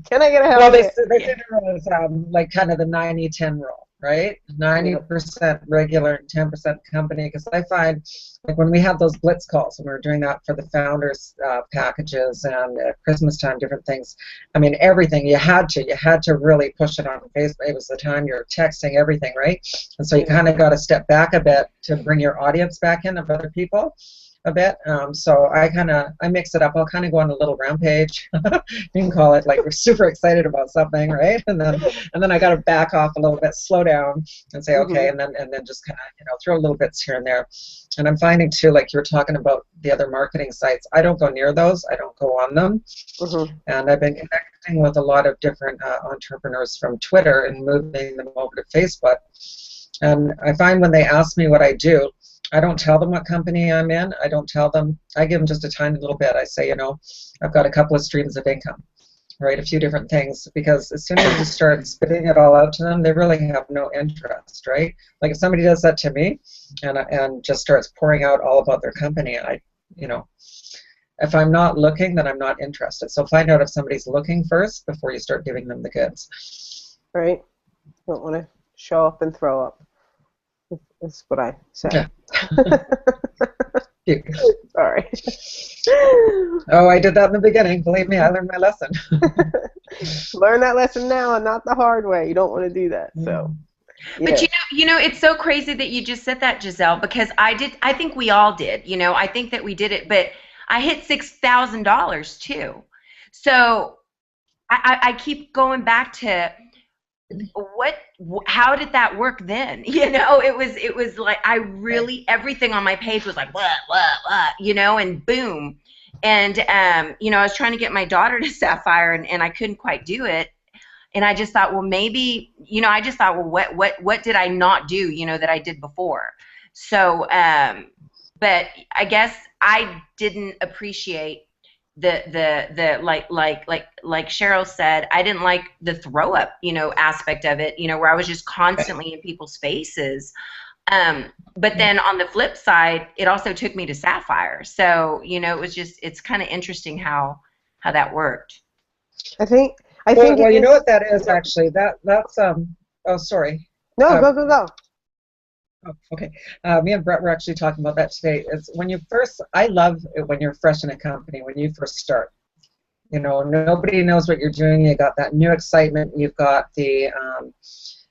Can I get a hell? Well, they said it was like kind of the 90-10 rule, right? 90% regular and 10% company. Because I find, like, when we had those Blitz calls, and we were doing that for the founders packages and at Christmas time, different things. I mean, everything you had to really push it on Facebook. It was the time you're texting everything, right? And so you kind of got to step back a bit to bring your audience back in of other people a bit. So I mix it up. I'll kind of go on a little rampage. You can call it, like, we're super excited about something, right? And then I got to back off a little bit, slow down, and say okay, and then just kind of throw little bits here and there. And I'm finding too, like you were talking about the other marketing sites, I don't go near those. I don't go on them. And I've been connecting with a lot of different entrepreneurs from Twitter and moving them over to Facebook. And I find when they ask me what I do, I don't tell them what company I'm in. I don't tell them. I give them just a tiny little bit. I say, I've got a couple of streams of income, right? A few different things, because as soon as you start spitting it all out to them, they really have no interest, right? Like, if somebody does that to me and just starts pouring out all about their company, if I'm not looking, then I'm not interested. So find out if somebody's looking first before you start giving them the goods. Right. You don't want to show up and throw up. That's what I say. Yeah. Sorry. Oh, I did that in the beginning. Believe me, I learned my lesson. Learn that lesson now and not the hard way. You don't want to do that. So, yeah. But it's so crazy that you just said that, Giselle, because I think we all did. I think that we did it, but I hit $6,000 too. So I keep going back to how did that work then? It was like I really, everything on my page was like what, and boom. And I was trying to get my daughter to Sapphire, and I couldn't quite do it. And I just thought, well, maybe, what did I not do, that I did before? So, but I guess I didn't appreciate the like Cheryl said, I didn't like the throw up, aspect of it, where I was just constantly in people's faces. But then on the flip side, it also took me to Sapphire. So, it's kind of interesting how that worked. I think well, you know what that is actually. That's oh, sorry. No, go. Oh, okay. Me and Brett were actually talking about that today. Is I love it when you're fresh in a company, when you first start. Nobody knows what you're doing. You got that new excitement. You've got the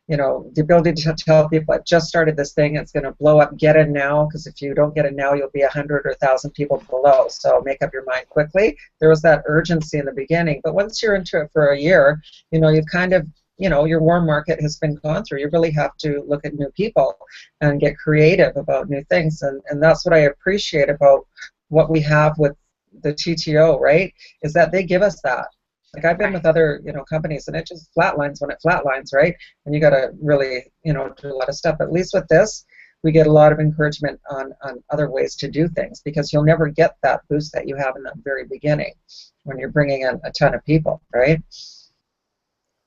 the ability to tell people, I've just started this thing, it's going to blow up, get in now, because if you don't get in now, you'll be 100 or 1,000 people below, so make up your mind quickly. There was that urgency in the beginning, but once you're into it for a year, you've kind of, your warm market has been gone through. You really have to look at new people and get creative about new things, and that's what I appreciate about what we have with the TTO, right, is that they give us that. Like I've been with other, companies, and it just flatlines when it flatlines, right? And you got to really, do a lot of stuff. At least with this, we get a lot of encouragement on other ways to do things, because you'll never get that boost that you have in the very beginning when you're bringing in a ton of people, right?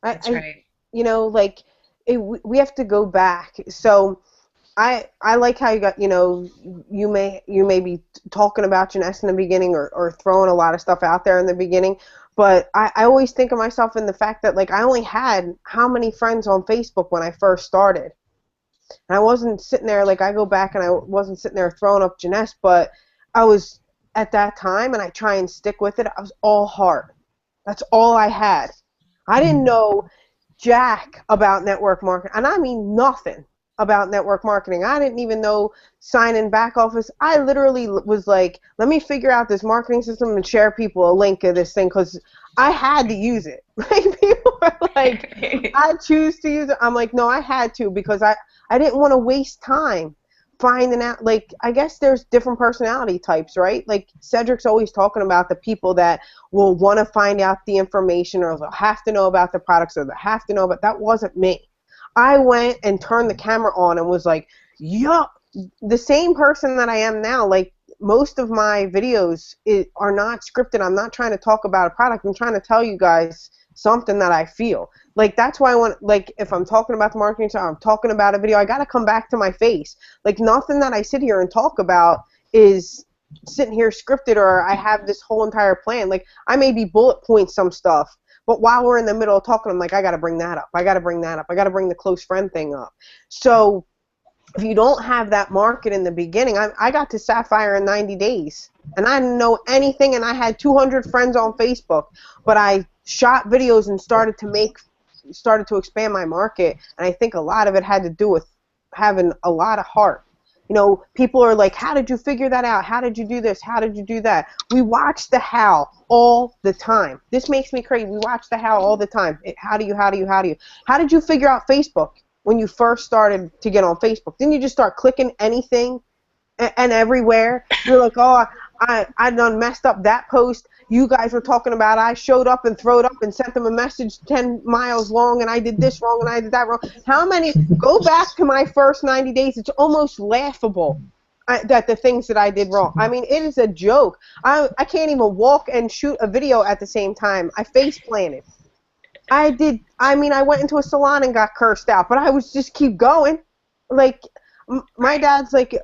That's right. We have to go back. So I like how you got, you may be talking about Janess in the beginning or throwing a lot of stuff out there in the beginning. But I always think of myself in the fact that, like, I only had how many friends on Facebook when I first started. And I wasn't sitting there, like, I go back and I wasn't sitting there throwing up Janess, but I was, at that time, and I try and stick with it, I was all heart. That's all I had. I didn't know jack about network marketing, and I mean nothing about network marketing. I didn't even know sign in back office. I literally was like, let me figure out this marketing system and share people a link of this thing, because I had to use it. Like, people are like, I choose to use it. I'm like, no, I had to, because I didn't want to waste time finding out. Like, I guess there's different personality types, right? Like, Cedric's always talking about the people that will want to find out the information, or they'll have to know about the products, or they'll have to know, but that wasn't me. I went and turned the camera on and was like, yup, the same person that I am now. Like, most of my videos are not scripted. I'm not trying to talk about a product. I'm trying to tell you guys something that I feel. Like, that's why I want, like, if I'm talking about the marketing side, I'm talking about a video, I got to come back to my face. Like, nothing that I sit here and talk about is sitting here scripted, or I have this whole entire plan. Like, I may be bullet point some stuff, but while we're in the middle of talking, I'm like, I got to bring that up. I got to bring that up. I got to bring the close friend thing up. So if you don't have that market in the beginning, I got to Sapphire in 90 days, and I didn't know anything, and I had 200 friends on Facebook, but I shot videos and started to expand my market, and I think a lot of it had to do with having a lot of heart. People are like, how did you figure that out? How did you do this? How did you do that? We watch the how all the time. This makes me crazy. We watch the how all the time. How do you? How did you figure out Facebook when you first started to get on Facebook? Didn't you just start clicking anything and everywhere? You're like, oh, I done messed up that post. You guys were talking about I showed up and throwed up and sent them a message 10 miles long, and I did this wrong and I did that wrong. How many? Go back to my first 90 days. It's almost laughable that the things that I did wrong. I mean, it is a joke. I can't even walk and shoot a video at the same time. I face planted. I went into a salon and got cursed out, but I was just keep going. Like, my dad's like,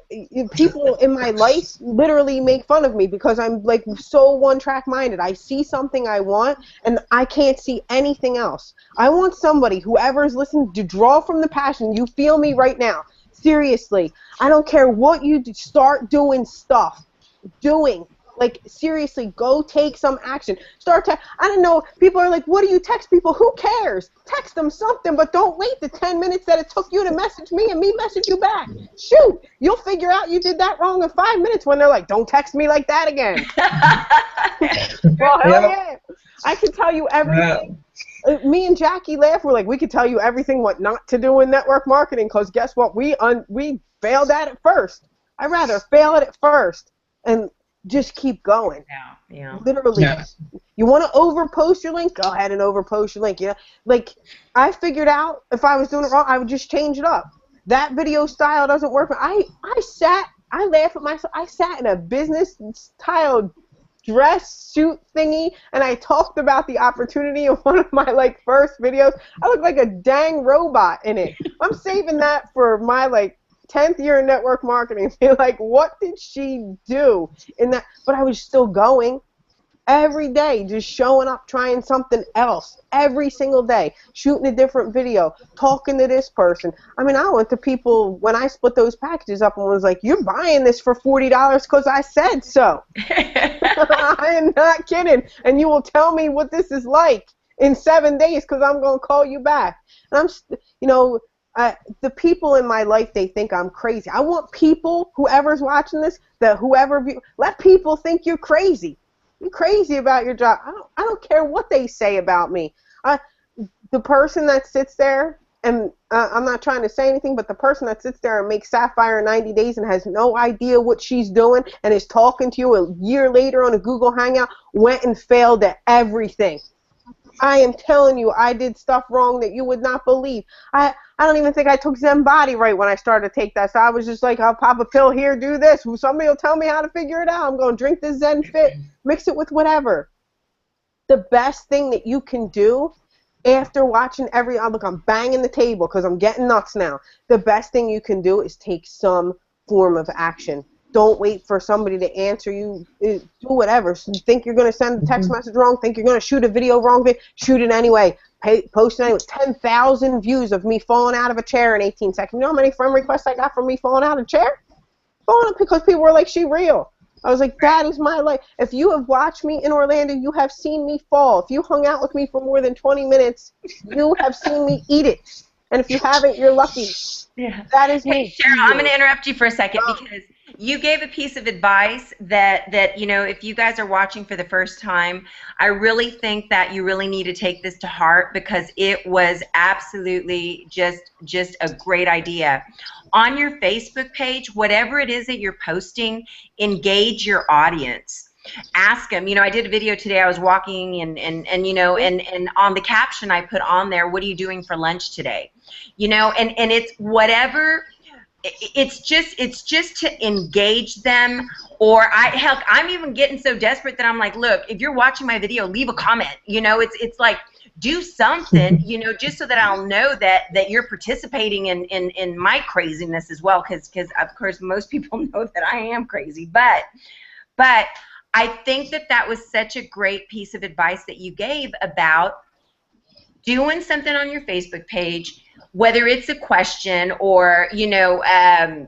people in my life literally make fun of me because I'm like so one-track minded. I see something I want and I can't see anything else. I want somebody, whoever's listening, to draw from the passion. You feel me right now. Seriously, I don't care what you do, start doing stuff. doing. Like, seriously, go take some action. Start I don't know, people are like, what do you text people? Who cares? Text them something, but don't wait the 10 minutes that it took you to message me and me message you back. Shoot, you'll figure out you did that wrong in 5 minutes when they're like, don't text me like that again. Well, hell yeah. I can tell you everything. Me and Jackie laugh. We're like, we could tell you everything what not to do in network marketing, because guess what? We failed at it first. I'd rather fail at it first and just keep going. Yeah. Literally. Yeah. You want to overpost your link? Go ahead and overpost your link. Yeah. Like, I figured out if I was doing it wrong, I would just change it up. That video style doesn't work. I laugh at myself. I sat in a business style dress suit thingy, and I talked about the opportunity in one of my first videos. I look like a dang robot in it. I'm saving that for my 10th year in network marketing. Like, what did she do in that? But I was still going every day, just showing up, trying something else every single day, shooting a different video, talking to this person. I mean, I went to people when I split those packages up and was like, you're buying this for $40 because I said so. I am not kidding. And you will tell me what this is like in 7 days because I'm going to call you back. And the people in my life, they think I'm crazy. I want people, whoever's watching this, let people think you're crazy. You're crazy about your job. I don't care what they say about me. The person that sits there, and I'm not trying to say anything, but the person that sits there and makes Sapphire in 90 days and has no idea what she's doing and is talking to you a year later on a Google Hangout went and failed at everything. I am telling you, I did stuff wrong that you would not believe. I don't even think I took Zen Body right when I started to take that. So I was just like, I'll pop a pill here, do this. Somebody will tell me how to figure it out. I'm going to drink this Zen Fit, mix it with whatever. The best thing that you can do after watching look, I'm banging the table because I'm getting nuts now. The best thing you can do is take some form of action. Don't wait for somebody to answer you. Do whatever. So you think you're going to send a text message wrong, think you're going to shoot a video wrong, shoot it anyway. Post it anyway. 10,000 views of me falling out of a chair in 18 seconds. You know how many friend requests I got from me falling out of a chair? Because people were like, she real. I was like, that is my life. If you have watched me in Orlando, you have seen me fall. If you hung out with me for more than 20 minutes, you have seen me eat it. And if you haven't, you're lucky. Yeah. That is me. Hey, Cheryl, I'm going to interrupt you for a second because you gave a piece of advice that if you guys are watching for the first time, I really think that you really need to take this to heart because it was absolutely just a great idea. On your Facebook page, whatever it is that you're posting, engage your audience. Ask them. I did a video today. I was walking and on the caption I put on there, what are you doing for lunch today? And it's whatever. It's just to engage them. Or I'm even getting so desperate that I'm like, look, if you're watching my video, leave a comment. It's like, do something, just so that I'll know that you're participating in my craziness as well. Because of course most people know that I am crazy, but I think that was such a great piece of advice that you gave about doing something on your Facebook page, whether it's a question or, and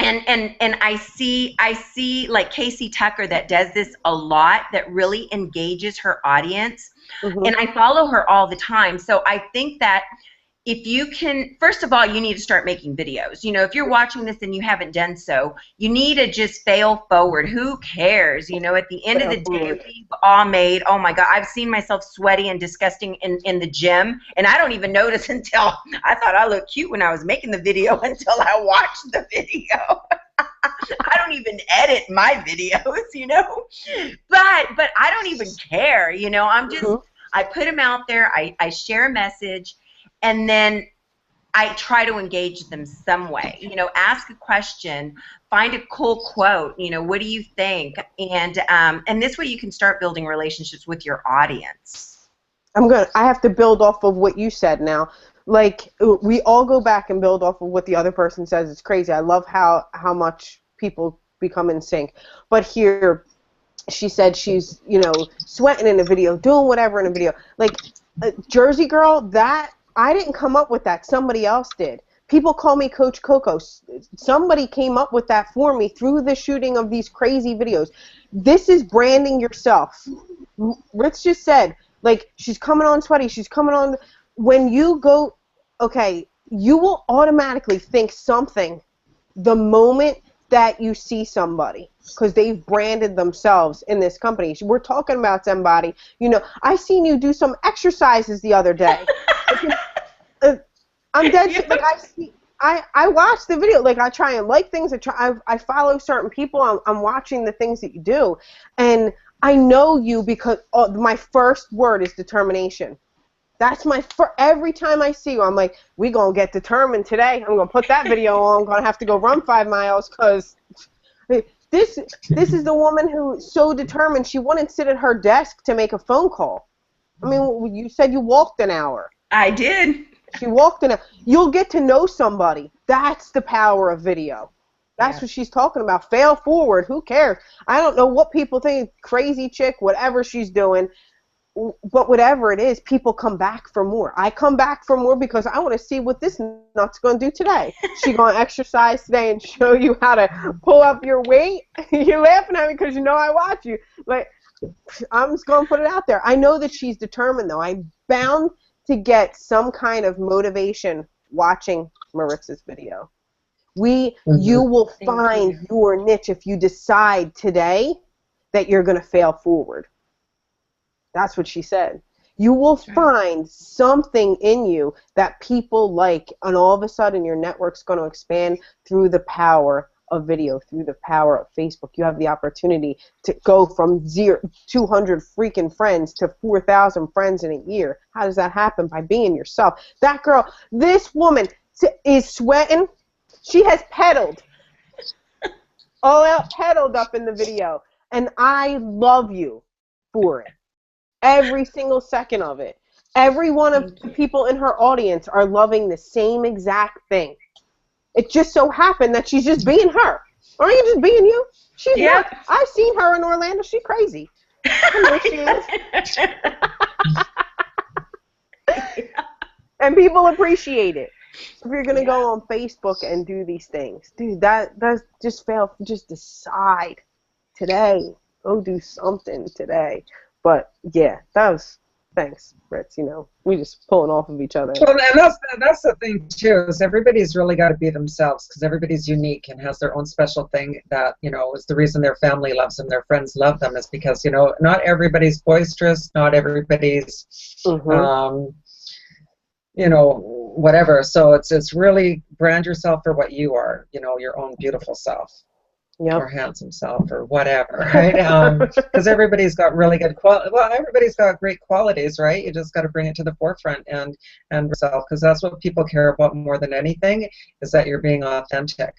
I see like Casey Tucker that does this a lot, that really engages her audience. And I follow her all the time. So I think that if you can, first of all, you need to start making videos. If you're watching this and you haven't done so, you need to just fail forward. Who cares? At the end of the day, we've all made, oh my God, I've seen myself sweaty and disgusting in the gym, and I don't even notice until I thought I looked cute when I was making the video until I watched the video. I don't even edit my videos, but I don't even care, I'm just, I put them out there, I share a message, and then I try to engage them some way. Ask a question, find a cool quote. What do you think? And this way you can start building relationships with your audience. I have to build off of what you said now. Like, we all go back and build off of what the other person says. It's crazy. I love how much people become in sync. But here, she said she's, sweating in a video, doing whatever in a video. Like, Jersey Girl, that I didn't come up with that. Somebody else did. People call me Coach Coco. Somebody came up with that for me through the shooting of these crazy videos. This is branding yourself. Rich just said, like, she's coming on sweaty, she's coming on. When you go, okay, you will automatically think something the moment that you see somebody, because they've branded themselves in this company. We're talking about somebody, you know, I seen you do some exercises the other day. I'm dead. Like, I watch the video. Like, I try and like things. I follow certain people. I'm watching the things that you do, and I know you because my first word is determination. That's every time I see you, I'm like, we gonna get determined today. I'm gonna put that video on. I'm gonna have to go run 5 miles because this is the woman who's so determined. She wouldn't sit at her desk to make a phone call. I mean, you said you walked an hour. I did. She walked in. You'll get to know somebody. That's the power of video. That's what she's talking about. Fail forward. Who cares? I don't know what people think. Crazy chick, whatever she's doing. But whatever it is, people come back for more. I come back for more because I want to see what this nut's going to do today. She going to exercise today and show you how to pull up your weight? You're laughing at me because you know I watch you. But I'm just going to put it out there. I know that she's determined, though. I'm bound to get some kind of motivation watching Maritz's video. You will find your niche if you decide today that you're going to fail forward. That's what she said. You will find something in you that people like, and all of a sudden your network's going to expand through the power of video, through the power of Facebook. You have the opportunity to go from 200 freaking friends to 4,000 friends in a year. How does that happen? By being yourself. That girl, this woman is sweating. She has pedaled. All out pedaled up in the video. And I love you for it. Every single second of it. Every one of the people in her audience are loving the same exact thing. It just so happened that she's just being her. Aren't you just being you? She's not. I've seen her in Orlando. She's crazy. I know she is. And people appreciate it. If you're going to go on Facebook and do these things, dude, that's just fail. Just decide today. Go do something today. But yeah, thanks, Fritz. You know, we just pulling off of each other. Well, and that's the thing too, is everybody's really got to be themselves, because everybody's unique and has their own special thing that, you know, is the reason their family loves them, their friends love them, is because, you know, not everybody's boisterous, not everybody's, you know, whatever. So it's really brand yourself for what you are, you know, your own beautiful self. Or handsome self, or whatever, right? Because everybody's got really good everybody's got great qualities, right? You just got to bring it to the forefront and yourself, because that's what people care about more than anything, is that you're being authentic.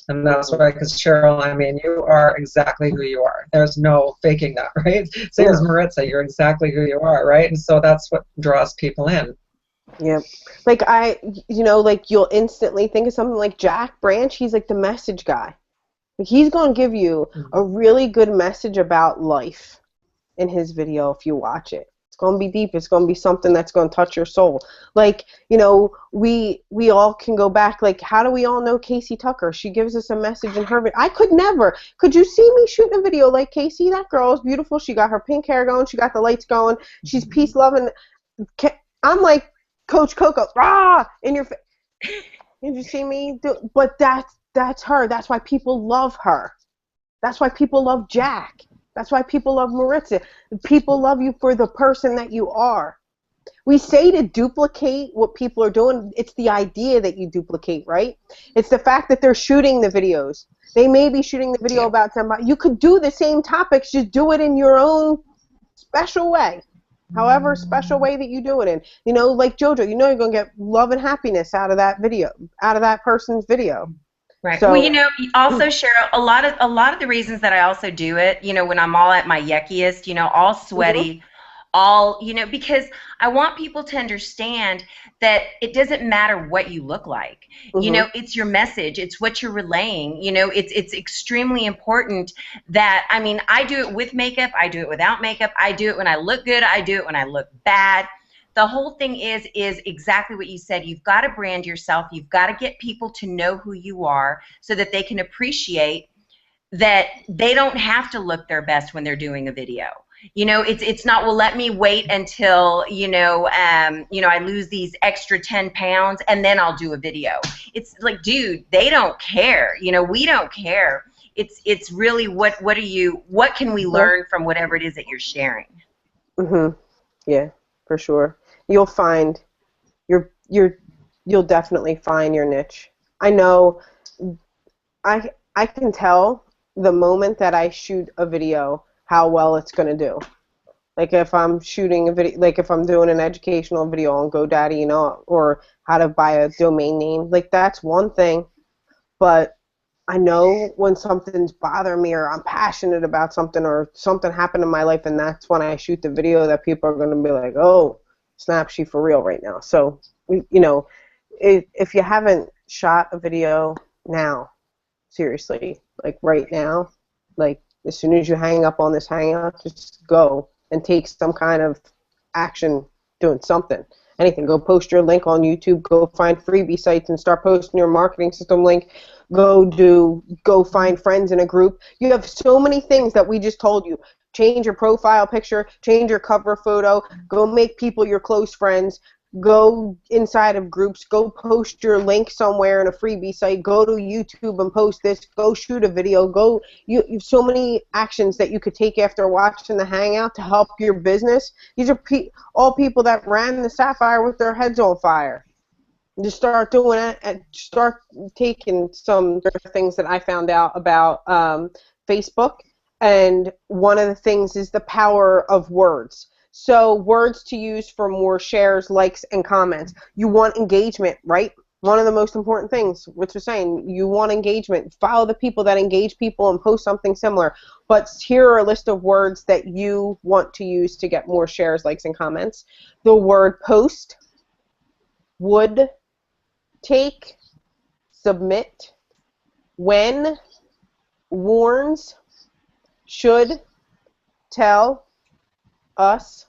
And that's why, because Cheryl, I mean, you are exactly who you are. There's no faking that, right? Same as Maritza, you're exactly who you are, right? And so that's what draws people in. Yeah. Like you know, like you'll instantly think of something like Jack Branch. He's like the message guy. He's going to give you a really good message about life in his video if you watch it. It's going to be deep. It's going to be something that's going to touch your soul. Like, you know, we all can go back. Like, how do we all know Casey Tucker? She gives us a message in her video. I could never. Could you see me shooting a video like Casey? That girl is beautiful. She got her pink hair going. She got the lights going. She's peace-loving. I'm like Coach Coco. Rah! In your face. Did you see me? But that's her. That's why people love her. That's why people love Jack. That's why people love Maritza. People love you for the person that you are. We say to duplicate what people are doing. It's the idea that you duplicate, right? It's the fact that they're shooting the videos. They may be shooting the video about somebody. You could do the same topics, just do it in your own special way. However special way that you do it in. You know, like JoJo, you know you're going to get love and happiness out of that video, out of that person's video. Right. So, well, you know, also, Cheryl, a lot of the reasons that I also do it, you know, when I'm all at my yuckiest, you know, all sweaty, all, you know, because I want people to understand that it doesn't matter what you look like. You know, it's your message. It's what you're relaying. You know, it's extremely important that, I mean, I do it with makeup. I do it without makeup. I do it when I look good. I do it when I look bad. the whole thing is exactly what you said. You've got to brand yourself. You've got to get people to know who you are so that they can appreciate that they don't have to look their best when they're doing a video. You know, it's not, well, let me wait until, I lose these extra 10 pounds and then I'll do a video. It's like, dude, they don't care. You know, we don't care. It's really what can we learn from whatever it is that you're sharing? Mm-hmm. Yeah, for sure. You'll find you'll definitely find your niche. I know I can tell the moment that I shoot a video how well it's going to do. Like if I'm shooting a video, like if I'm doing an educational video on GoDaddy, you know, or how to buy a domain name, like that's one thing. But I know when something's bothering me or I'm passionate about something or something happened in my life, and that's when I shoot the video that people are going to be like, oh, snap, she for real right now. So, you know, if you haven't shot a video now, seriously, like right now, like as soon as you hang up on this hangout, just go and take some kind of action doing something. Anything. Go post your link on YouTube. Go find freebie sites and start posting your marketing system link. Go find friends in a group. You have so many things that we just told you. Change your profile picture. Change your cover photo. Go make people your close friends. Go inside of groups. Go post your link somewhere in a freebie site. Go to YouTube and post this. Go shoot a video. You have so many actions that you could take after watching the hangout to help your business. These are all people that ran the Sapphire with their heads on fire. Just start doing it and start taking some things that I found out about Facebook. And one of the things is the power of words. So words to use for more shares, likes, and comments. You want engagement, right? One of the most important things, which was saying, you want engagement. Follow the people that engage people and post something similar. But here are a list of words that you want to use to get more shares, likes, and comments. The word post, would, take, submit, when, warns, should, tell, us,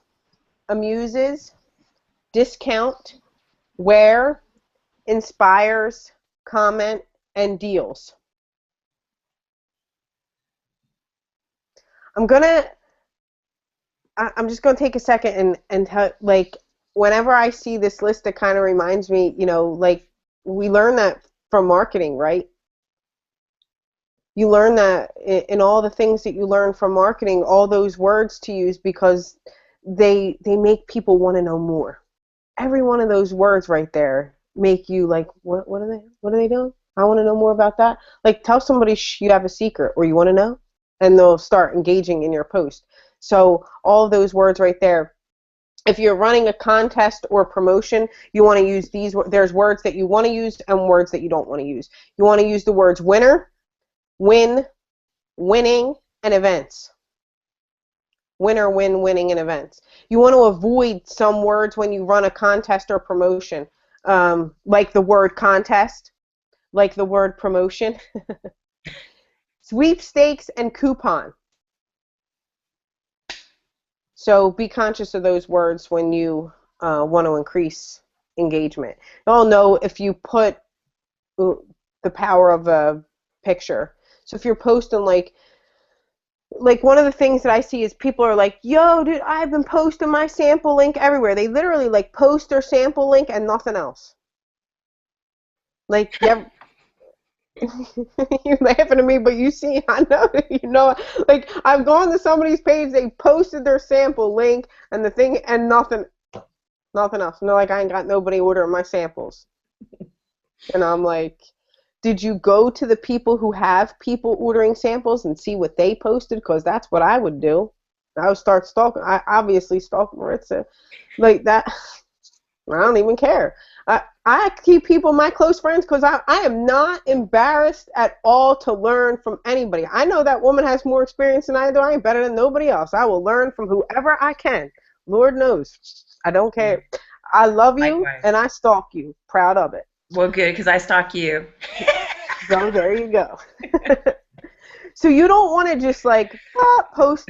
amuses, discount, where, inspires, comment, and deals. I'm just gonna take a second and tell, like, whenever I see this list, it kind of reminds me, you know, like we learn that from marketing, right? You learn that in all the things that you learn from marketing, all those words to use, because they make people want to know more. Every one of those words right there make you like, what are they doing? I want to know more about that. Like, tell somebody you have a secret or you want to know, and they'll start engaging in your post. So all of those words right there. If you're running a contest or promotion, you want to use these. There's words that you want to use and words that you don't want to use. You want to use the words winner, win, winning, and events. Winner, win, winning, and events. You want to avoid some words when you run a contest or promotion, like the word contest, like the word promotion. Sweepstakes and coupon. So be conscious of those words when you want to increase engagement. You'll know if you put the power of a picture. So if you're posting like one of the things that I see is people are like, yo, dude, I've been posting my sample link everywhere. They literally like post their sample link and nothing else. Like, yeah. You're laughing at me, but you see, I know, you know, like I've gone to somebody's page, they posted their sample link and the thing and nothing else. No, like I ain't got nobody ordering my samples. And I'm like, did you go to the people who have people ordering samples and see what they posted? Because that's what I would do. I would start stalking. I obviously stalk Maritza. Like that. I don't even care. I keep people my close friends because I am not embarrassed at all to learn from anybody. I know that woman has more experience than I do. I ain't better than nobody else. I will learn from whoever I can. Lord knows. I don't care. I love you. Likewise. And I stalk you. Proud of it. Well, good, because I stalk you. So there you go. So you don't want to just like post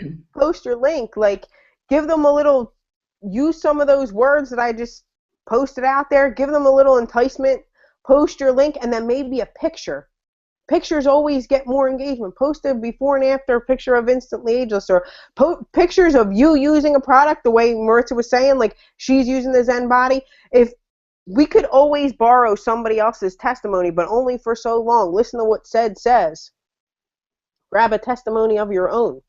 your link. Like, give them a little use some of those words that I just posted out there, give them a little enticement, post your link, and then maybe a picture. Pictures always get more engagement. Post a before and after picture of Instantly Ageless, or pictures of you using a product the way Maritza was saying, like she's using the Zen Body. If we could always borrow somebody else's testimony, but only for so long. Listen to what says. Grab a testimony of your own.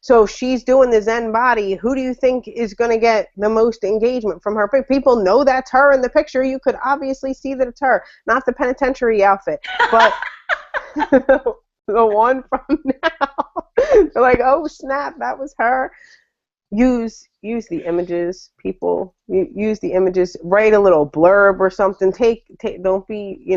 So if she's doing the Zen Body, who do you think is going to get the most engagement from her? People know that's her in the picture. You could obviously see that it's her, not the penitentiary outfit, but the one from now. They're like, oh snap, that was her. Use the images, people. Use the images. Write a little blurb or something. Don't be,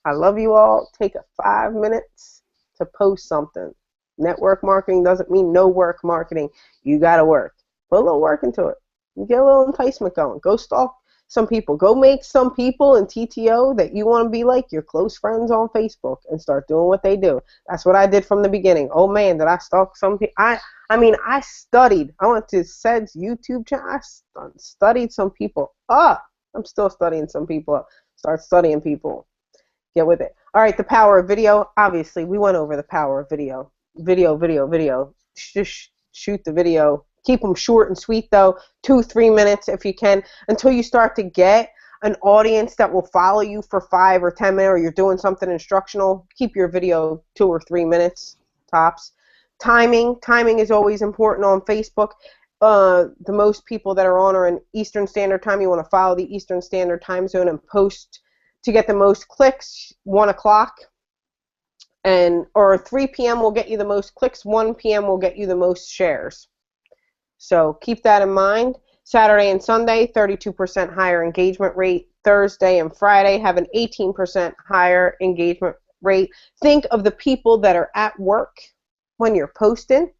I love you all. Take 5 minutes to post something. Network marketing doesn't mean no work marketing. You got to work. Put a little work into it. You get a little enticement going. Go stalk some people. Go make some people in TTO that you want to be like your close friends on Facebook and start doing what they do. That's what I did from the beginning. Oh man, did I stalk some people? I studied. I went to Sed's YouTube channel. I studied some people. I'm still studying some people. Start studying people. Get with it. All right, the power of video. Obviously, we went over the power of video. Video. Just shoot the video. Keep them short and sweet, though. 2-3 minutes if you can, until you start to get an audience that will follow you for 5 or 10 minutes, or you're doing something instructional. Keep your video 2 or 3 minutes tops. Timing is always important on Facebook. The most people that are on are in Eastern Standard Time. You want to follow the Eastern Standard Time zone and post to get the most clicks. 1 o'clock. Or 3 p.m. will get you the most clicks. 1 p.m. will get you the most shares. So keep that in mind. Saturday and Sunday, 32% higher engagement rate. Thursday and Friday have an 18% higher engagement rate. Think of the people that are at work when you're posting.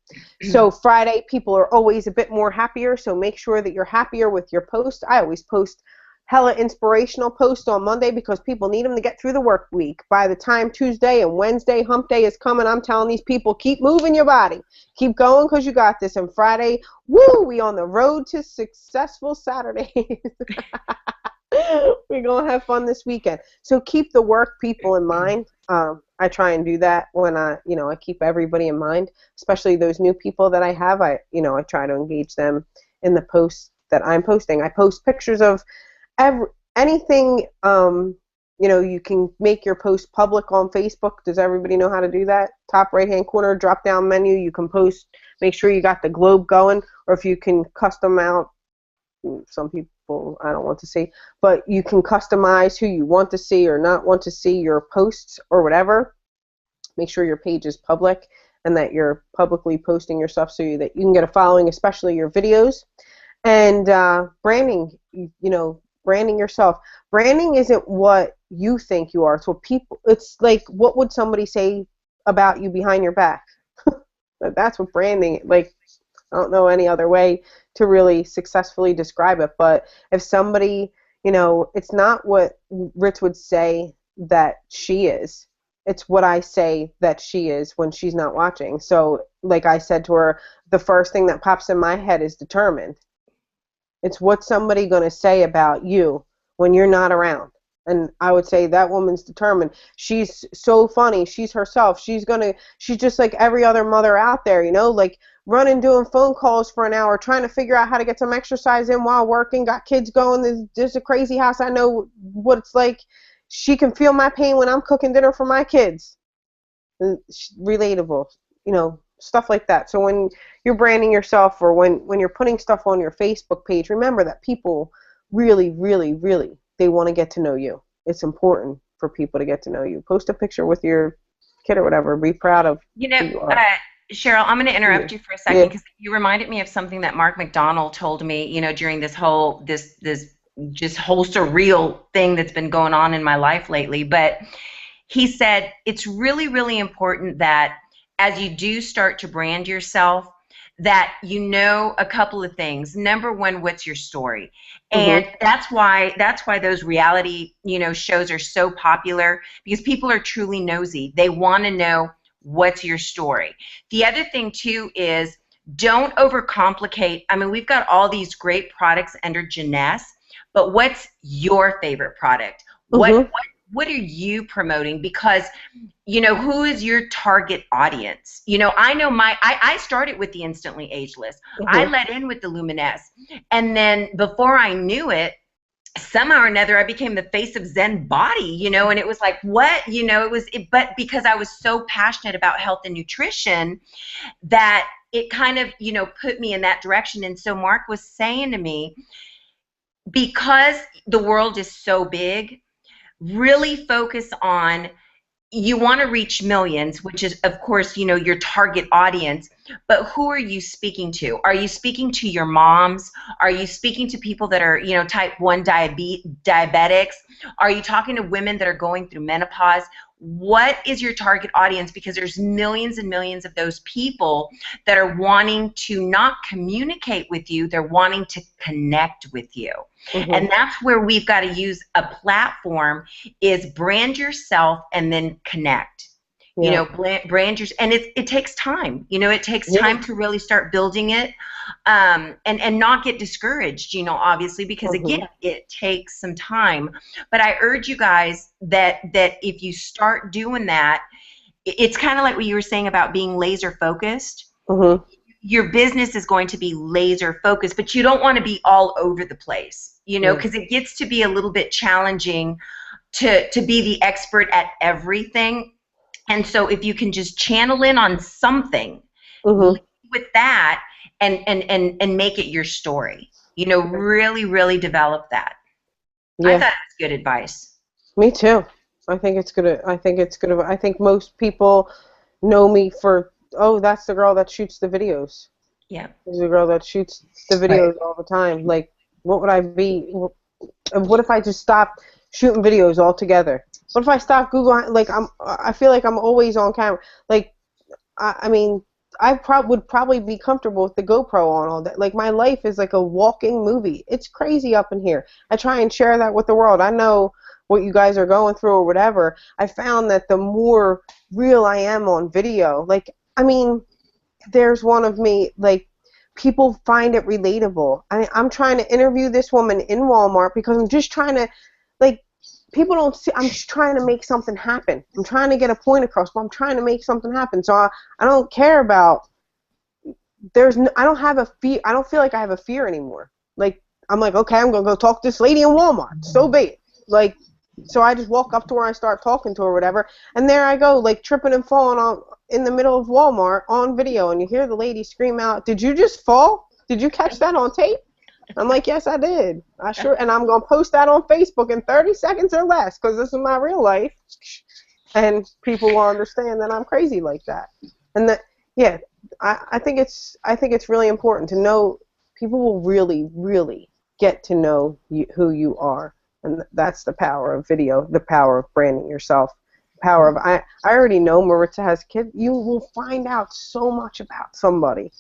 So Friday, people are always a bit more happier, so make sure that you're happier with your post. I always post hella inspirational posts on Monday because people need them to get through the work week. By the time Tuesday and Wednesday, hump day is coming, I'm telling these people, keep moving your body. Keep going because you got this. And Friday, woo, we on the road to successful Saturdays. We're going to have fun this weekend. So keep the work people in mind. I try and do that when I keep everybody in mind, especially those new people that I have. I try to engage them in the posts that I'm posting. I post pictures of anything. You can make your post public on Facebook. Does everybody know how to do that? Top right hand corner, drop down menu, you can post, make sure you got the globe going, or if you can custom out, some people I don't want to see, but you can customize who you want to see or not want to see your posts or whatever. Make sure your page is public and that you're publicly posting your stuff so that you can get a following, especially your videos. And branding, branding yourself. Branding isn't what you think you are. It's what people, it's like, what would somebody say about you behind your back? That's what branding, like, I don't know any other way to really successfully describe it, but if somebody, it's not what Ritz would say that she is. It's what I say that she is when she's not watching. So, like I said to her, the first thing that pops in my head is determined. It's what's somebody going to say about you when you're not around. And I would say that woman's determined. She's so funny. She's herself. She's just like every other mother out there, like running, doing phone calls for an hour, trying to figure out how to get some exercise in while working, got kids going. There's a crazy house. I know what it's like. She can feel my pain when I'm cooking dinner for my kids. Relatable, stuff like that. So when you're branding yourself, or when you're putting stuff on your Facebook page, remember that people really, really, really, they want to get to know you. It's important for people to get to know you. Post a picture with your kid or whatever. Be proud of who you are. Cheryl, I'm going to interrupt you for a second because you reminded me of something that Mark McDonald told me, during this whole whole surreal thing that's been going on in my life lately. But he said it's really, really important that as you do start to brand yourself, that a couple of things. Number one, what's your story? And that's why those reality, shows are so popular, because people are truly nosy. They want to know what's your story. The other thing too is Don't overcomplicate. I mean, we've got all these great products under Jeunesse, but what's your favorite product? What are you promoting? Because, you know, who is your target audience? You know, I know I started with the Instantly Ageless. I let in with the Luminesse. And then before I knew it, somehow or another, I became the face of Zen Body, you know, and it was like, what? You know, but because I was so passionate about health and nutrition that it kind of, you know, put me in that direction. And so Mark was saying to me, because the world is so big, really focus on, you want to reach millions, which is, of course, you know, your target audience, but who are you speaking to? Are you speaking to your moms? Are you speaking to people that are, you know, type 1 diabetics? Are you talking to women that are going through menopause? What is your target audience? Because there's millions and millions of those people that are wanting to not communicate with you, they're wanting to connect with you. And that's where we've got to use a platform, is brand yourself and then connect. You know, brand your, and it takes time. You know, it takes time to really start building it, and not get discouraged, you know, obviously, because again, it takes some time. But I urge you guys that if you start doing that, it's kind of like what you were saying about being laser focused. Your business is going to be laser focused, but you don't want to be all over the place, you know, because it gets to be a little bit challenging to be the expert at everything. And so if you can just channel in on something, lead with that, and make it your story, you know, really, really develop that. I thought it was good advice. Me too. I think it's good. I think most people know me for, oh, that's the girl that shoots the videos. Yeah. There's the girl that shoots the videos all the time. Like, what would I be? What if I just stopped shooting videos altogether? What if I stop Google? Like, I feel like I'm always on camera. Like, I mean, I would probably be comfortable with the GoPro on all that. Like, my life is like a walking movie. It's crazy up in here. I try and share that with the world. I know what you guys are going through or whatever. I found that the more real I am on video, like, I mean, there's one of me, like, people find it relatable. I'm trying to interview this woman in Walmart because I'm just trying to, like, people don't see, I'm just trying to make something happen. I'm trying to get a point across, but I'm trying to make something happen. So I don't care about, I don't have a fear, I don't feel like I have a fear anymore. Like, I'm like, okay, I'm going to go talk to this lady in Walmart. So be it. Like, so I just walk up to her and I start talking to her or whatever, and there I go, like, tripping and falling in the middle of Walmart on video, and you hear the lady scream out, "Did you just fall? Did you catch that on tape?" I'm like, yes, I did. And I'm going to post that on Facebook in 30 seconds or less, because this is my real life, and people will understand that I'm crazy like that. And that, yeah, I think it's really important to know, people will really, really get to know who you are. And that's the power of video, the power of branding yourself, the power of, I already know Maritza has kids. You will find out so much about somebody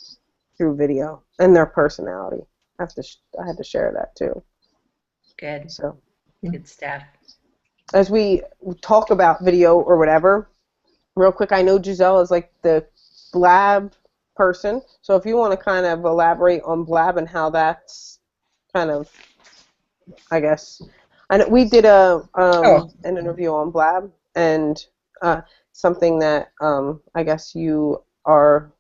through video and their personality. I had to share that too. Good. So good stuff. As we talk about video or whatever, real quick, I know Giselle is like the Blab person. So if you want to kind of elaborate on Blab and how that's kind of, I guess. And we did an interview on Blab, and something that I guess you are,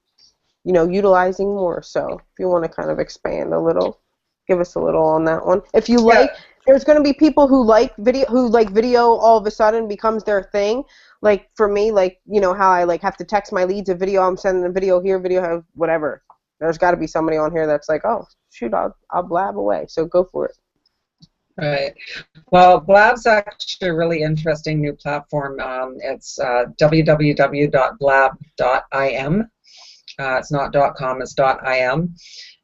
you know, utilizing more. So if you want to kind of expand a little, give us a little on that one. If you like, there's going to be people who like video all of a sudden becomes their thing. Like for me, like, you know how I like have to text my leads a video, I'm sending a video here, video whatever. There's got to be somebody on here that's like, oh shoot, I'll blab away. So go for it. Right. Well, Blab's actually a really interesting new platform. It's www.blab.im. It's not .com, it's .im.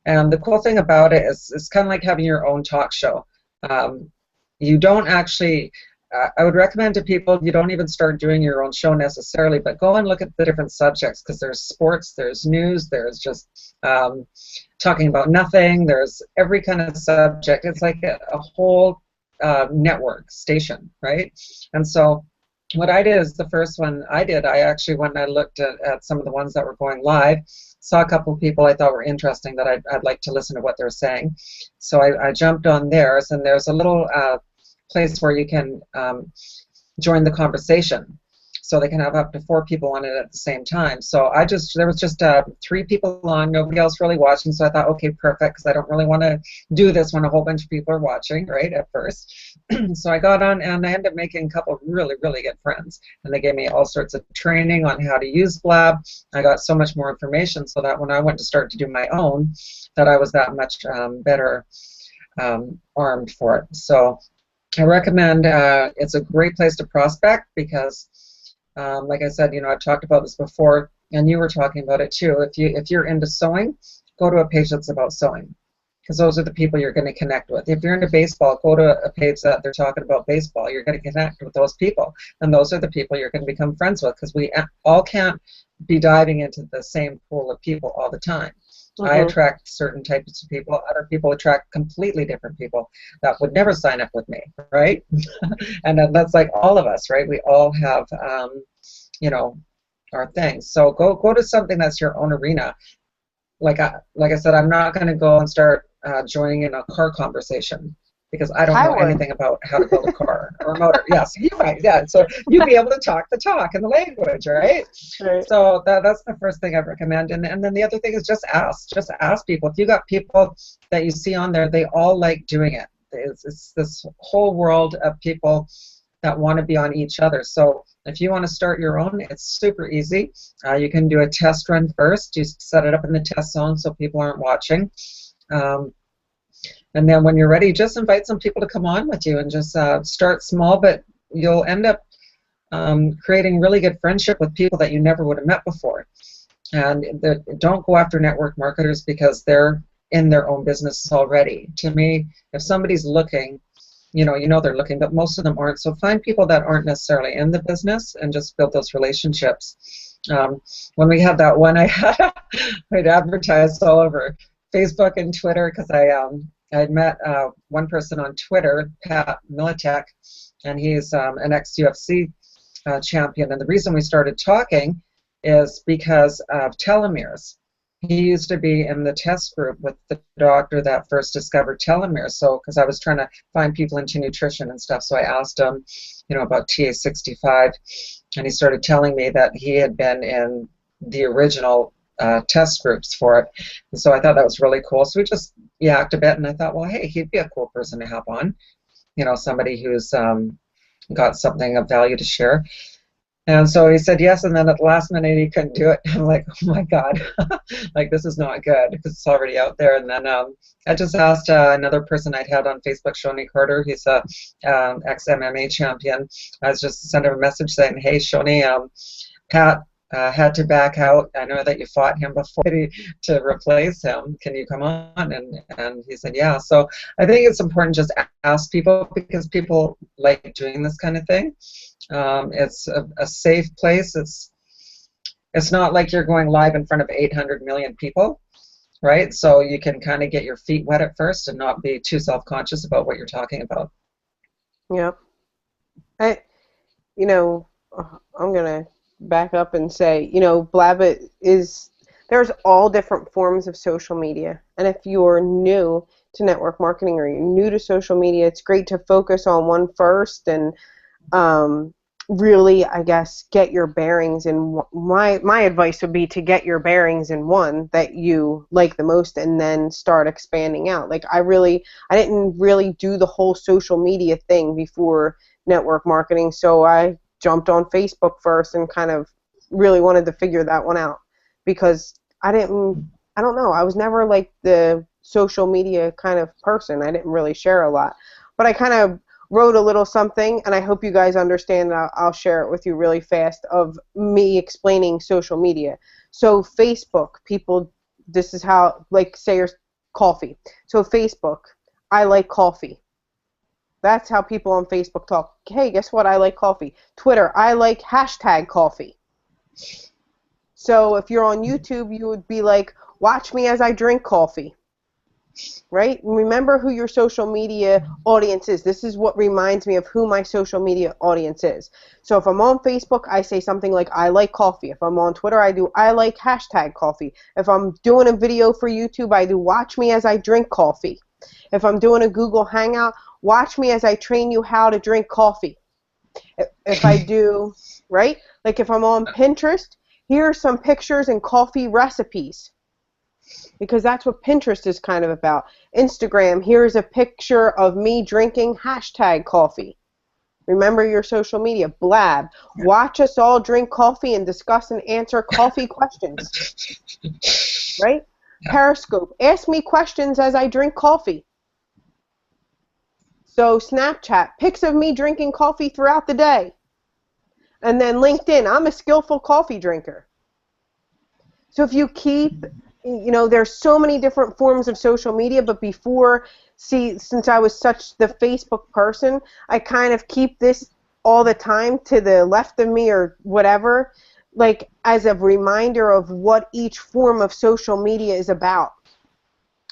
And the cool thing about it is it's kind of like having your own talk show. You don't actually, I would recommend to people, you don't even start doing your own show necessarily, but go and look at the different subjects, because there's sports, there's news, there's just talking about nothing, there's every kind of subject. It's like a whole network station, right? And so what I did is the first one I did, I actually, when I looked at some of the ones that were going live, saw a couple of people I thought were interesting that I'd like to listen to what they're saying. So I jumped on theirs, and there's a little place where you can join the conversation. So they can have up to 4 people on it at the same time. So there was just 3 people on, nobody else really watching. So I thought, okay, perfect, because I don't really want to do this when a whole bunch of people are watching, right, at first. So I got on, and I ended up making a couple of really, really good friends. And they gave me all sorts of training on how to use Blab. I got so much more information so that when I went to start to do my own, that I was that much better armed for it. So I recommend it's a great place to prospect because like I said, I've talked about this before, and you were talking about it too. If you're into sewing, go to a page that's about sewing, because those are the people you're going to connect with. If you're into baseball, go to a page that they're talking about baseball. You're going to connect with those people, and those are the people you're going to become friends with, because we all can't be diving into the same pool of people all the time. Mm-hmm. I attract certain types of people. Other people attract completely different people that would never sign up with me, right? And that's like all of us, right? We all have, our things. So go to something that's your own arena. Like I said, I'm not going to go and start joining in a car conversation, because I don't know anything about how to build a car or a motor. Yes, you're right. Yeah, so you'd be able to talk the talk and the language, right? Right. So that's the first thing I recommend. And then the other thing is just ask. Just ask people. If you got people that you see on there, they all like doing it. It's this whole world of people that want to be on each other. So if you want to start your own, it's super easy. You can do a test run first. You set it up in the test zone so people aren't watching. And then when you're ready, just invite some people to come on with you and just start small, but you'll end up creating really good friendship with people that you never would have met before. And don't go after network marketers because they're in their own business already. To me, if somebody's looking, you know they're looking, but most of them aren't. So find people that aren't necessarily in the business and just build those relationships. When we had that one, I'd advertised all over Facebook and Twitter, because I had met one person on Twitter, Pat Militek, and he's an ex-UFC champion. And the reason we started talking is because of telomeres. He used to be in the test group with the doctor that first discovered telomeres. So, because I was trying to find people into nutrition and stuff, so I asked him, about TA65, and he started telling me that he had been in the original test groups for it. And so I thought that was really cool. So we just yacked a bit, and I thought, well, hey, he'd be a cool person to have on. Somebody who's got something of value to share. And so he said yes, and then at the last minute he couldn't do it. I'm like, oh my God, like this is not good because it's already out there. And then I just asked another person I'd had on Facebook, Shoni Carter. He's a ex-MMA champion. I was just sent him a message saying, hey, Shoni, Pat had to back out. I know that you fought him before to replace him. Can you come on? And he said, yeah. So I think it's important just to ask people, because people like doing this kind of thing. It's a safe place. It's not like you're going live in front of 800 million people, right? So you can kind of get your feet wet at first and not be too self-conscious about what you're talking about. Yeah. I'm going to back up and say, Blab there's all different forms of social media. And if you're new to network marketing or you're new to social media, it's great to focus on one first and really, I guess, get your bearings in my advice would be to get your bearings in one that you like the most and then start expanding out. Like I didn't really do the whole social media thing before network marketing, so I jumped on Facebook first and kind of really wanted to figure that one out, because I don't know, I was never like the social media kind of person. I didn't really share a lot, but I kind of wrote a little something, and I hope you guys understand, and I'll share it with you really fast, of me explaining social media. So Facebook, people, this is how, like, say your coffee. So Facebook, I like coffee. That's how people on Facebook talk. Hey, guess what? I like coffee. Twitter, I like #coffee. So if you're on YouTube, you would be like, watch me as I drink coffee. right? Remember who your social media audience is. This is what reminds me of who my social media audience is. So if I'm on Facebook, I say something like, I like coffee. If I'm on Twitter, I do, I like #coffee. If I'm doing a video for YouTube, I do, watch me as I drink coffee. If I'm doing a Google Hangout, watch me as I train you how to drink coffee. If I do, right? Like if I'm on Pinterest, here are some pictures and coffee recipes. Because that's what Pinterest is kind of about. Instagram, here's a picture of me drinking #coffee. Remember your social media. Blab, watch us all drink coffee and discuss and answer coffee questions. Right? Periscope, ask me questions as I drink coffee. So Snapchat, pics of me drinking coffee throughout the day. And then LinkedIn, I'm a skillful coffee drinker. So if you keep, you know, there's so many different forms of social media, but before, see, since I was such the Facebook person, I kind of keep this all the time to the left of me or whatever, like as a reminder of what each form of social media is about.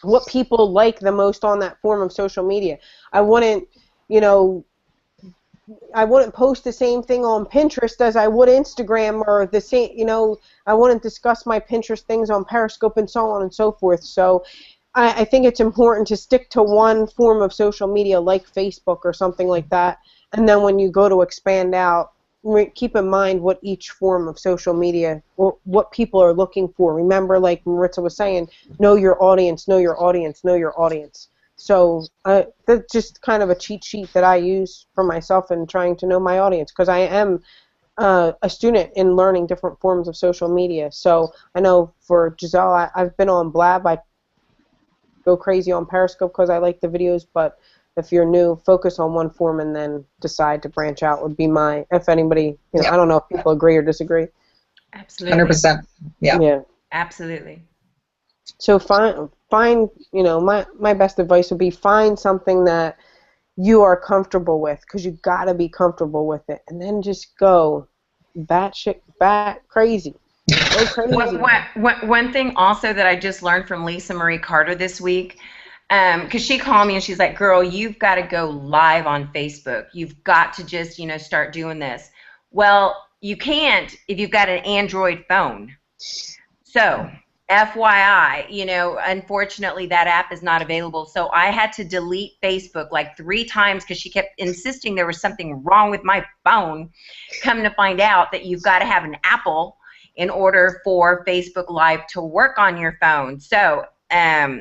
What people like the most on that form of social media. I wouldn't, you know, I wouldn't post the same thing on Pinterest as I would Instagram, or the same, you know, I wouldn't discuss my Pinterest things on Periscope and so on and so forth. So I think it's important to stick to one form of social media like Facebook or something like that. And then when you go to expand out, keep in mind what each form of social media, what people are looking for. Remember, like Maritza was saying, know your audience, know your audience, know your audience. So that's just kind of a cheat sheet that I use for myself in trying to know my audience, because I am a student in learning different forms of social media. So I know for Giselle, I've been on Blab. I go crazy on Periscope because I like the videos, but if you're new, focus on one form and then decide to branch out would be my, if anybody, you know, I don't know if people agree or disagree. Absolutely. 100%. Yeah. Yeah. Absolutely. So find, you know, my best advice would be find something that you are comfortable with, because you got to be comfortable with it, and then just go batshit crazy. Go crazy. One thing also that I just learned from Lisa Marie Carter this week, because she called me and she's like, girl, you've got to go live on Facebook. You've got to just, you know, start doing this. Well, you can't if you've got an Android phone. So FYI, you know, unfortunately that app is not available. So I had to delete Facebook like 3 times because she kept insisting there was something wrong with my phone. Come to find out that you've got to have an Apple in order for Facebook Live to work on your phone. So,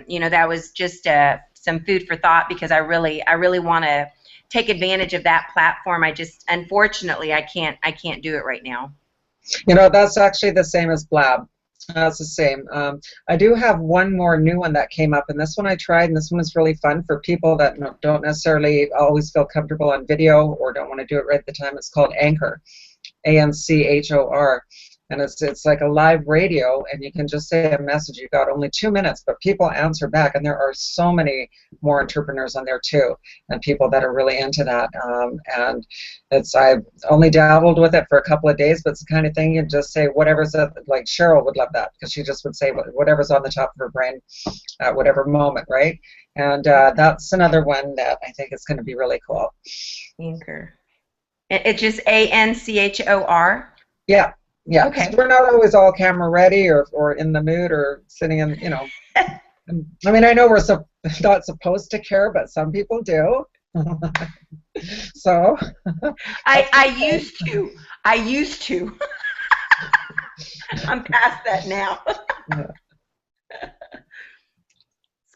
you know, that was just some food for thought, because I really want to take advantage of that platform. I just, unfortunately, I can't do it right now. You know, that's actually the same as Blab. That's the same. I do have one more new one that came up, and this one I tried, and this one is really fun for people that don't necessarily always feel comfortable on video or don't want to do it right at the time. It's called Anchor, ANCHOR. And it's like a live radio, and you can just say a message. You've got only 2 minutes, but people answer back, and there are so many more entrepreneurs on there too, and people that are really into that. And I've only dabbled with it for a couple of days, but it's the kind of thing you just say whatever's like Cheryl would love that, because she just would say whatever's on the top of her brain at whatever moment, right? And that's another one that I think is going to be really cool. Anchor. It's just ANCHOR. Yeah. Yeah, okay. We're not always all camera ready or in the mood or sitting in, you know. I mean, I know we're not supposed to care, but some people do. So. I used to. I'm past that now.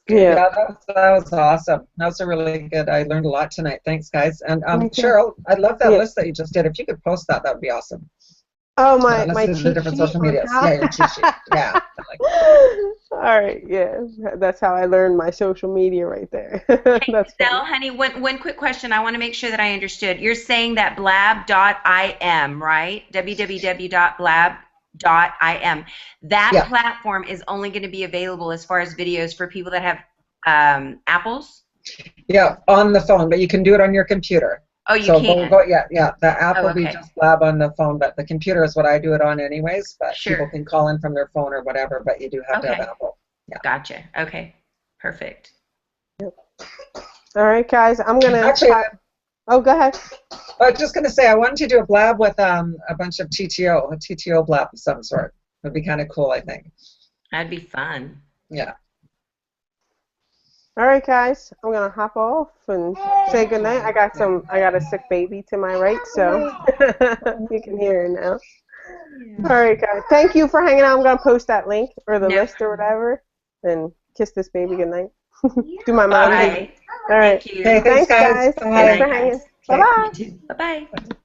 Yeah, that was awesome. That was a really good. I learned a lot tonight. Thanks, guys. And Cheryl, I love that list that you just did. If you could post that, that would be awesome. Oh, my cheat sheet? Different social medias. Yeah, your cheat sheet. Yeah. All right, yeah. That's how I learned my social media right there. Hey, That's Giselle, honey, one quick question. I want to make sure that I understood. You're saying that blab.im, right? www.blab.im. That platform is only going to be available as far as videos for people that have Apples? Yeah, on the phone, but you can do it on your computer. Oh, you can? Yeah, the app will be just Blab on the phone, but the computer is what I do it on anyways, but people can call in from their phone or whatever, but you do have to have Apple. Yeah. Gotcha. Okay. Perfect. Yep. All right, guys. I'm gonna actually. Oh, go ahead. I was just gonna say I wanted to do a blab with a bunch of a TTO blab of some sort. Would be kind of cool, I think. That'd be fun. Yeah. All right, guys. I'm gonna hop off and say goodnight. I got a sick baby to my right, so you can hear her now. All right, guys. Thank you for hanging out. I'm gonna post that link or the list or whatever, and kiss this baby goodnight. Do my mom. Bye. All right. Thank you. Okay, thanks, guys. Thanks for hanging. Bye bye. Bye bye.